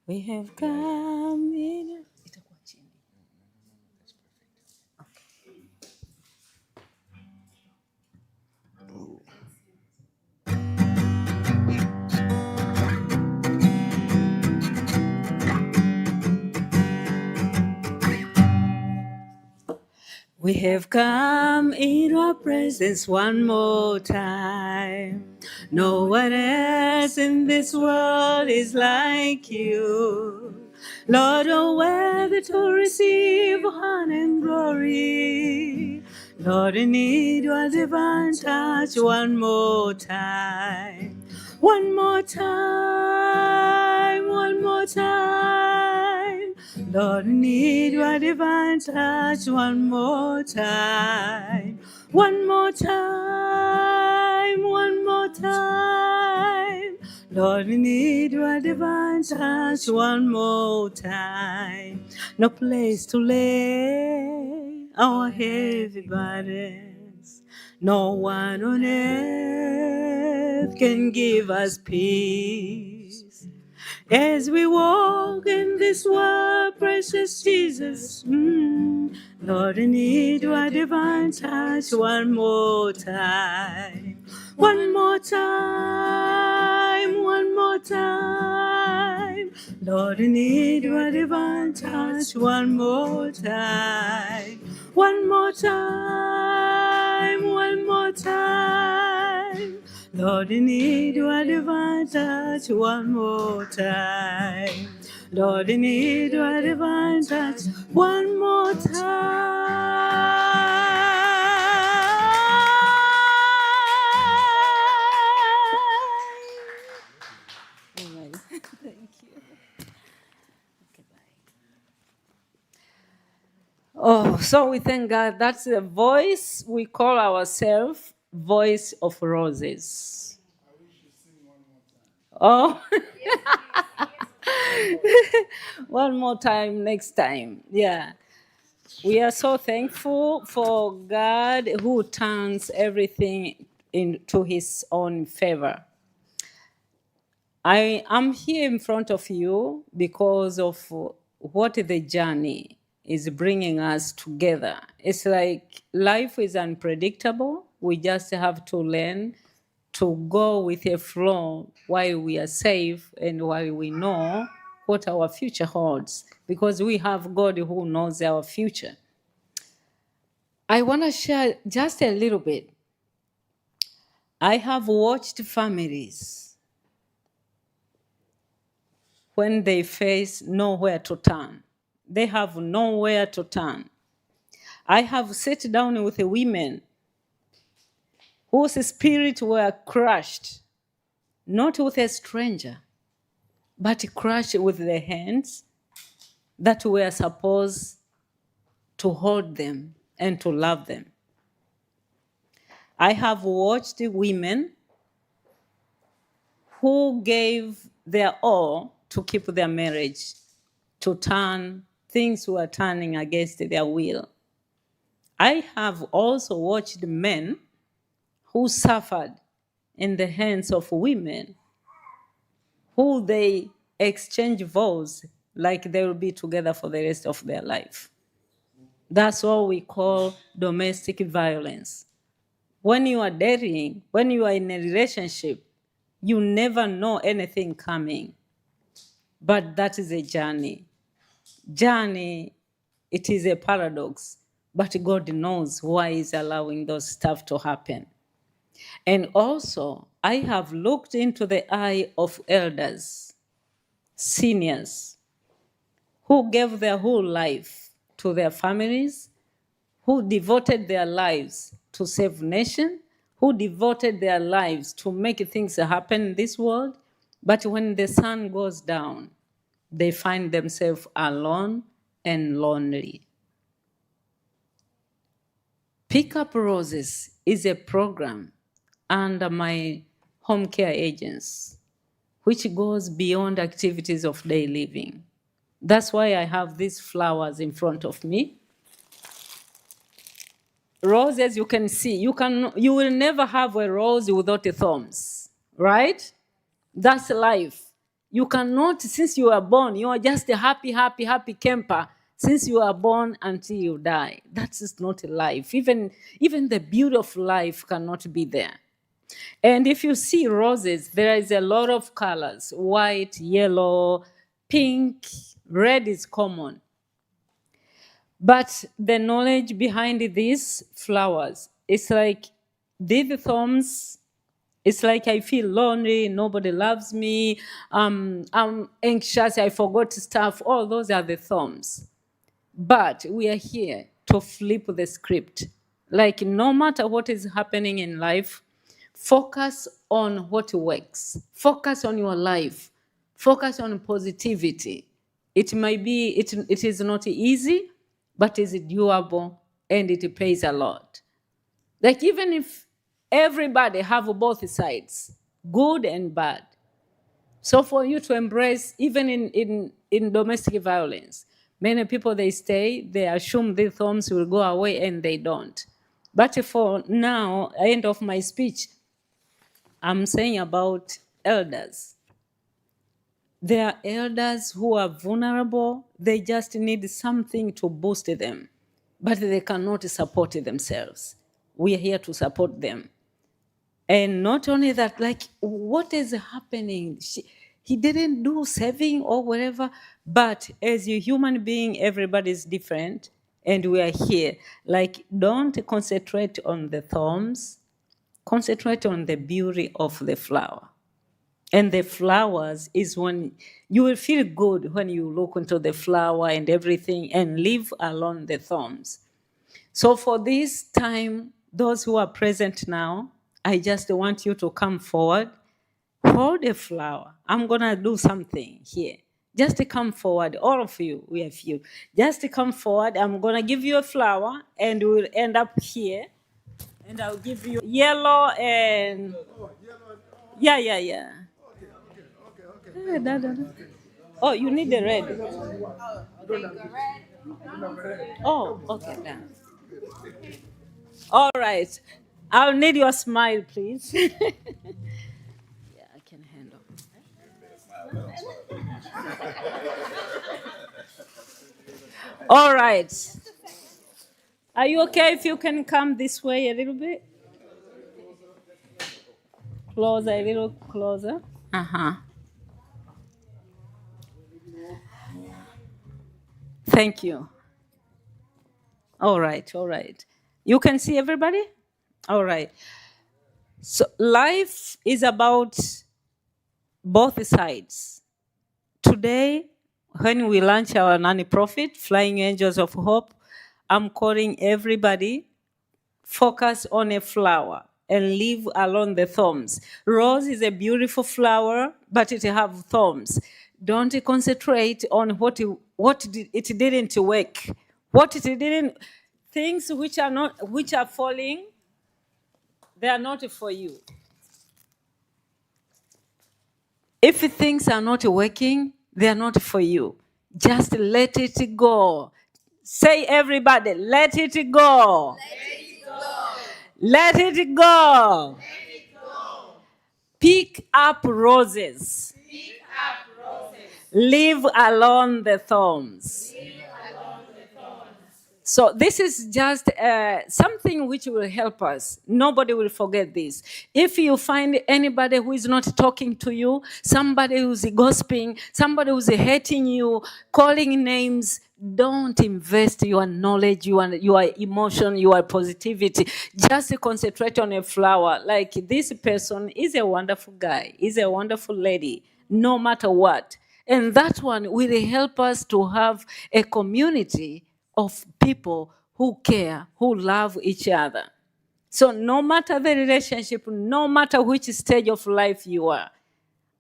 We have come in. We have come in your presence one more time. No one else in this world is like you. Lord, you're worthy to receive honor and glory. Lord, I need your divine touch one more time. One more time, one more time. Lord, I need your divine touch one more time. One more time, one more time. Lord, we need your divine touch one more time. No place to lay our heavy burdens. No one on earth can give us peace. As we walk in this world, precious Jesus, Lord, I need your divine touch one more time. One more time, one more time. Lord, I need your divine touch one more time. One more time, one more time. Lord, I need your divine touch one more time. Lord, I need your divine touch one more time. Amen. Thank you. Okay, bye. Oh, so we thank God. That's the voice we call ourselves, Voice of Roses. Oh, one more time next time. Yeah. We are so thankful for God who turns everything into his own favor. I am here in front of you because of what the journey is bringing us together. It's like life is unpredictable. We just have to learn to go with a flow while we are safe and while we know what our future holds, because we have God who knows our future. I want to share just a little bit. I have watched families when they face nowhere to turn. They have nowhere to turn. I have sat down with women whose spirits were crushed, not with a stranger, but crushed with the hands that were supposed to hold them and to love them. I have watched women who gave their all to keep their marriage, to turn, things were turning against their will. I have also watched men who suffered in the hands of women who they exchange vows like they will be together for the rest of their life. That's what we call domestic violence. When you are dating, when you are in a relationship, you never know anything coming. But that is a journey. Journey, it is a paradox, but God knows why He's allowing those stuff to happen. And also, I have looked into the eye of elders, seniors, who gave their whole life to their families, who devoted their lives to save nation, who devoted their lives to make things happen in this world. But when the sun goes down, they find themselves alone and lonely. Pick Up Roses is a program under my home care agents, which goes beyond activities of daily living. That's why I have these flowers in front of me. Roses, you can see, you will never have a rose without thorns, right? That's life. You cannot, since you are born, you are just a happy camper since you are born until you die. That is not life. Even the beauty of life cannot be there. And if you see roses, there is a lot of colors: white, yellow, pink, red is common. But the knowledge behind these flowers, it's like these thorns, it's like I feel lonely, nobody loves me, I'm anxious, I forgot stuff. All those are the thorns. But we are here to flip the script. Like, no matter what is happening in life, focus on what works. Focus on your life. Focus on positivity. It might be, it is not easy, but it's doable and it pays a lot. Like, even if everybody have both sides, good and bad. So for you to embrace, even in domestic violence, many people, they stay, they assume the thorns will go away and they don't. But for now, end of my speech, I'm saying about elders. There are elders who are vulnerable. They just need something to boost them, but they cannot support themselves. We are here to support them. And not only that, like, what is happening? He didn't do saving or whatever, but as a human being, everybody's different, and we are here. Like, don't concentrate on the thorns, concentrate on the beauty of the flower. And the flowers is when you will feel good when you look into the flower and everything and leave alone the thorns. So for this time, those who are present now, I just want you to come forward, hold a flower. I'm gonna do something here. Just to come forward, all of you, we have you. Just to come forward, I'm gonna give you a flower and we'll end up here. And I'll give you yellow and, yeah. Oh, you need the red. Oh, okay, done. All right. I'll need your smile, please. Yeah, I can handle. All right. Are you okay if you can come this way a little bit? Closer, a little closer. Uh-huh. Thank you. All right. You can see everybody? All right. So life is about both sides. Today, when we launch our non-profit, Flying Angels of Hope, I'm calling everybody, focus on a flower and leave alone the thorns. Rose is a beautiful flower, but it have thorns. Don't concentrate on what it didn't work. What it didn't, things which are falling, they are not for you. If things are not working, they are not for you. Just let it go. Say, everybody, let it go. Let it go. Pick up roses. Leave alone the thorns. So this is just something which will help us. Nobody will forget this. If you find anybody who is not talking to you, somebody who's gossiping, somebody who's hating you, calling names, don't invest your knowledge, your emotion, your positivity. Just concentrate on a flower. Like, this person is a wonderful guy, is a wonderful lady, no matter what. And that one will help us to have a community of people who care, who love each other. So no matter the relationship, no matter which stage of life you are,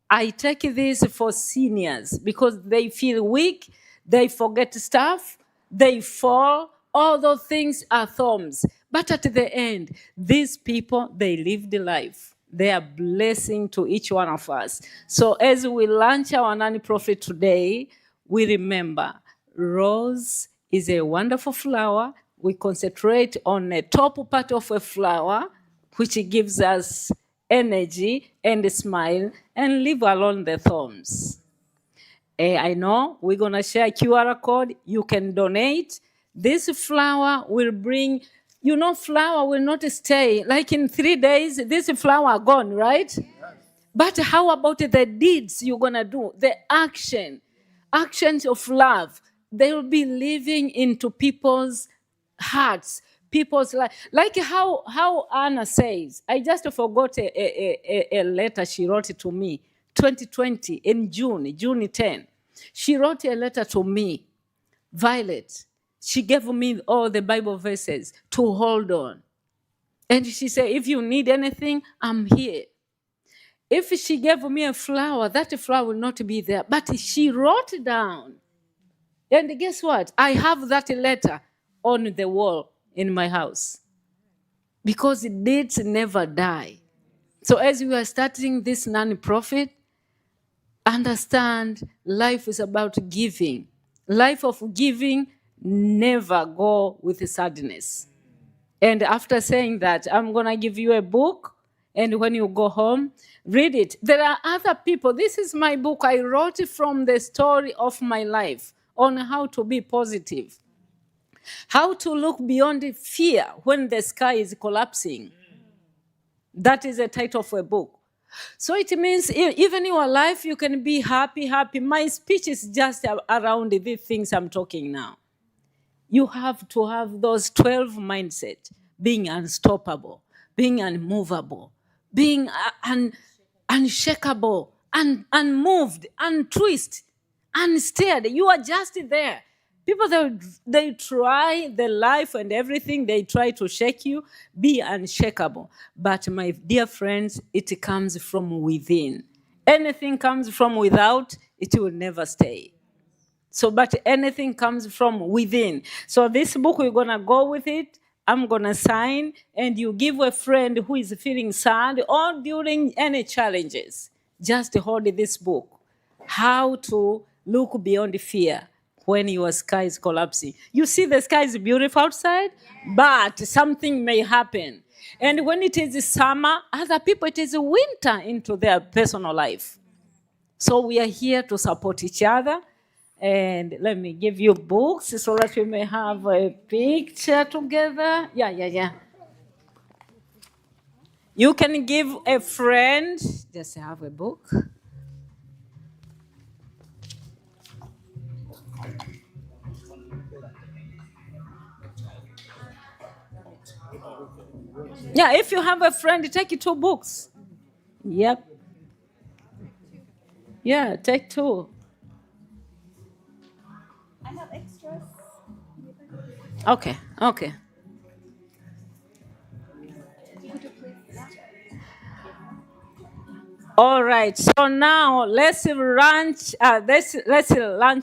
I take this for seniors because they feel weak, they forget stuff, they fall, all those things are thorns. But at the end, these people, they live the life. They are blessing to each one of us. So as we launch our non-profit today, we remember Rose is a wonderful flower. We concentrate on the top part of a flower, which gives us energy and a smile, and leave alone the thorns. I know we're going to share a QR code. You can donate. This flower will bring, flower will not stay. Like in 3 days, this flower gone, right? Yes. But how about the deeds you're going to do? The actions of love. they will be living into people's hearts, people's life. Like how Anna says, I just forgot a letter she wrote to me, 2020 in June 10. She wrote a letter to me, Violet. She gave me all the Bible verses to hold on. And she said, if you need anything, I'm here. If she gave me a flower, that flower will not be there. But she wrote down. And guess what? I have that letter on the wall in my house. Because deeds never die. So as we are starting this non-profit, understand life is about giving. Life of giving never go with sadness. And after saying that, I'm going to give you a book. And when you go home, read it. There are other people. This is my book. I wrote it from the story of my life on how to be positive. How to look beyond fear when the sky is collapsing. That is the title of a book. So it means even in your life, you can be happy. My speech is just around these things I'm talking now. You have to have those 12 mindsets, being unstoppable, being unmovable, being unshakable, unmoved, untwisted, unstirred. You are just there. People, they try the life and everything, they try to shake you, be unshakable. But my dear friends, it comes from within. Anything comes from without, it will never stay. So, but anything comes from within. So this book, we're gonna go with it. I'm gonna sign, and you give a friend who is feeling sad or during any challenges, just hold this book. How to look beyond fear when your sky is collapsing. You see the sky is beautiful outside, but something may happen. And when it is summer, other people, it is winter into their personal life. So we are here to support each other. And let me give you books so that we may have a picture together. Yeah. You can give a friend, just have a book. Yeah, if you have a friend, take 2 books. Yep. Yeah, take 2. I have extras. Okay. All right. So now let's launch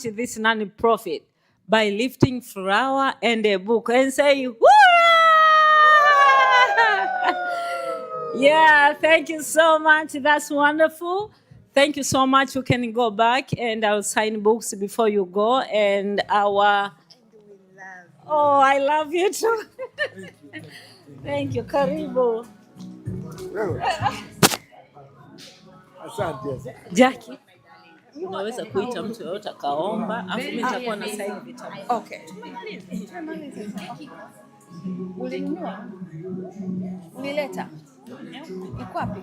this non-profit by lifting flower and a book and say, "Woo!" Yeah. Thank you so much. That's wonderful. Thank you so much. You can go back and I'll sign books before you go. And I love you too. Thank you. Karibu. Jackie, unaweza kuita mtu yoyote akaomba, afu mimi nitakuwa na sign vitabu. Okay. Ulinunua? Ulileta? Iko wapi?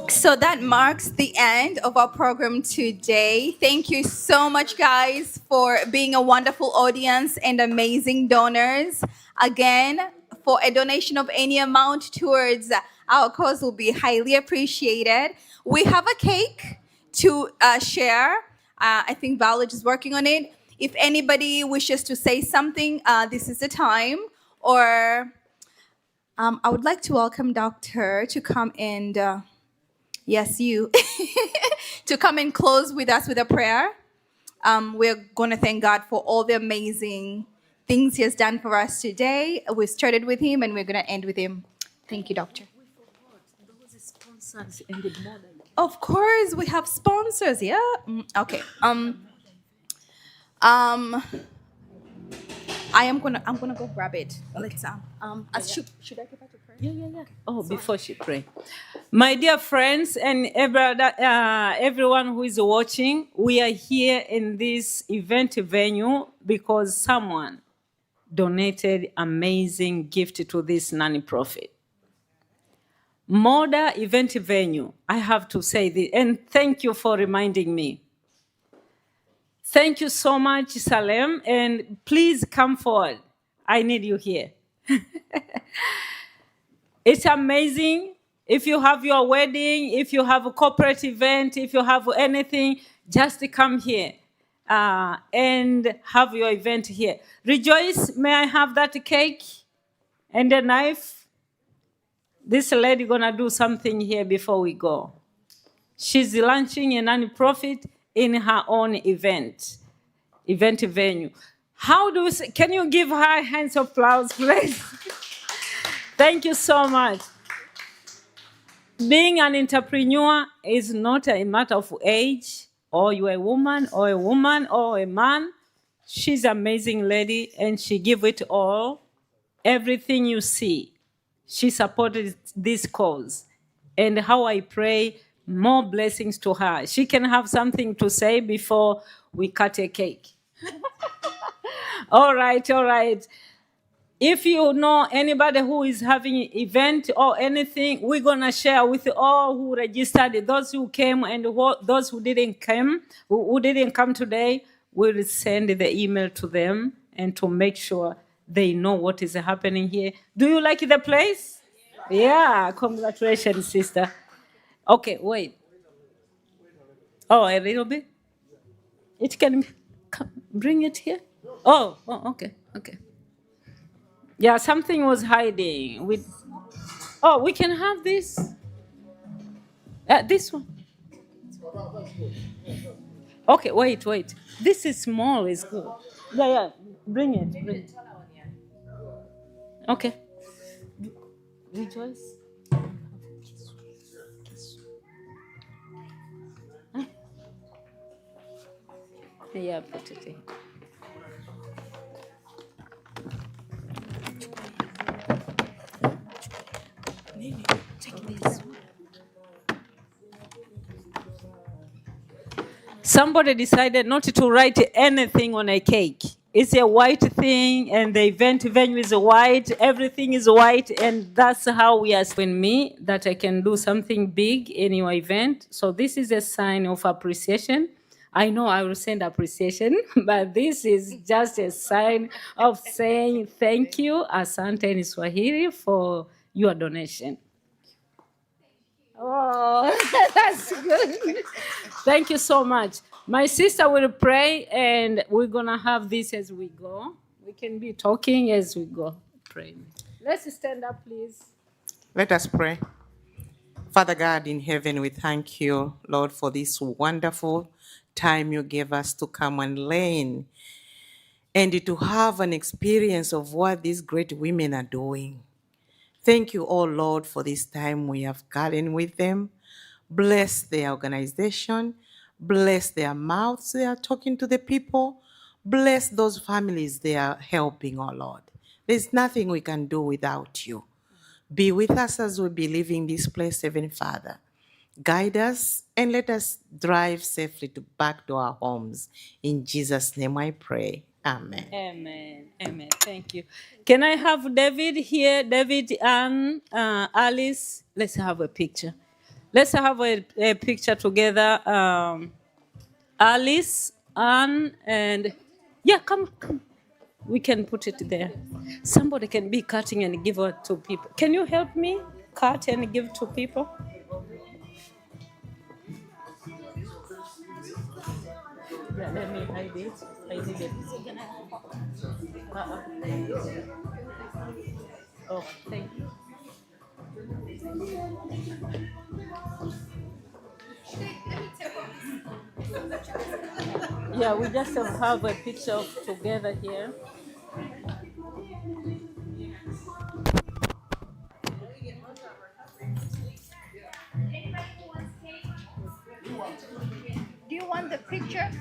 So that marks the end of our program today. Thank you so much, guys, for being a wonderful audience and amazing donors. Again, for a donation of any amount towards our cause will be highly appreciated. We have a cake to share. I think Violet is working on it. If anybody wishes to say something, this is the time. Or I would like to welcome Doctor to come and, yes, you, to come and close with us with a prayer. We're going to thank God for all the amazing things He has done for us today. We started with Him and we're going to end with Him. Thank you, Doctor. Of course, we have sponsors. Yeah. Okay. I'm gonna go grab it. Let's should I give her to pray? Yeah. Oh, before she pray. My dear friends and everyone who is watching, we are here in this event venue because someone donated amazing gift to this non-profit. Moda event venue. I have to say this, and thank you for reminding me. Thank you so much, Salem, and please come forward. I need you here. It's amazing. If you have your wedding, if you have a corporate event, if you have anything, just come here and have your event here. Rejoice, may I have that cake and a knife? This lady gonna do something here before we go. She's launching a non-profit in her own event venue. How do we say, can you give her hands of applause, please? Thank you so much. Being an entrepreneur is not a matter of age, or you're a woman or a man. She's an amazing lady, and she give it all. Everything you see, she supported this cause. And how I pray more blessings to her. She can have something to say before we cut a cake. All right. If you know anybody who is having an event or anything, we're going to share with all who registered, those who came and those who didn't come today. We'll send the email to them and to make sure they know what is happening here. Do you like the place? Yeah, congratulations, sister. Okay, wait. Oh, a little bit? It can bring it here? Oh, okay. Yeah, something was hiding. Oh, we can have this. This one. Okay, wait. This is small, it's good. Yeah. Bring it. Okay. Rejoice. Yeah, put it in. Somebody decided not to write anything on a cake. It's a white thing, and the event venue is white. Everything is white, and that's how we are with me that I can do something big in your event. So this is a sign of appreciation. I know I will send appreciation, but this is just a sign of saying thank you, Asante in Swahili, for your donation. Oh, that's good. Thank you so much. My sister will pray, and we're going to have this as we go. We can be talking as we go. Pray. Let's stand up, please. Let us pray. Father God in heaven, we thank you, Lord, for this wonderful time you gave us to come and learn and to have an experience of what these great women are doing. Thank you, oh Lord, for this time we have gathered with them. Bless their organization. Bless their mouths they are talking to the people. Bless those families they are helping, oh Lord. There's nothing we can do without you. Be with us as we be leaving this place, Heavenly Father. Guide us and let us drive safely back to our homes. In Jesus' name I pray. Amen. Amen. Thank you. Can I have David here? David and Alice. Let's have a picture. Let's have a picture together. Alice, Anne, and yeah, come. We can put it there. Somebody can be cutting and give it to people. Can you help me cut and give to people? Yeah, let me hide it. Oh, thank you. Yeah, we just have a picture of together here. Do you want the picture?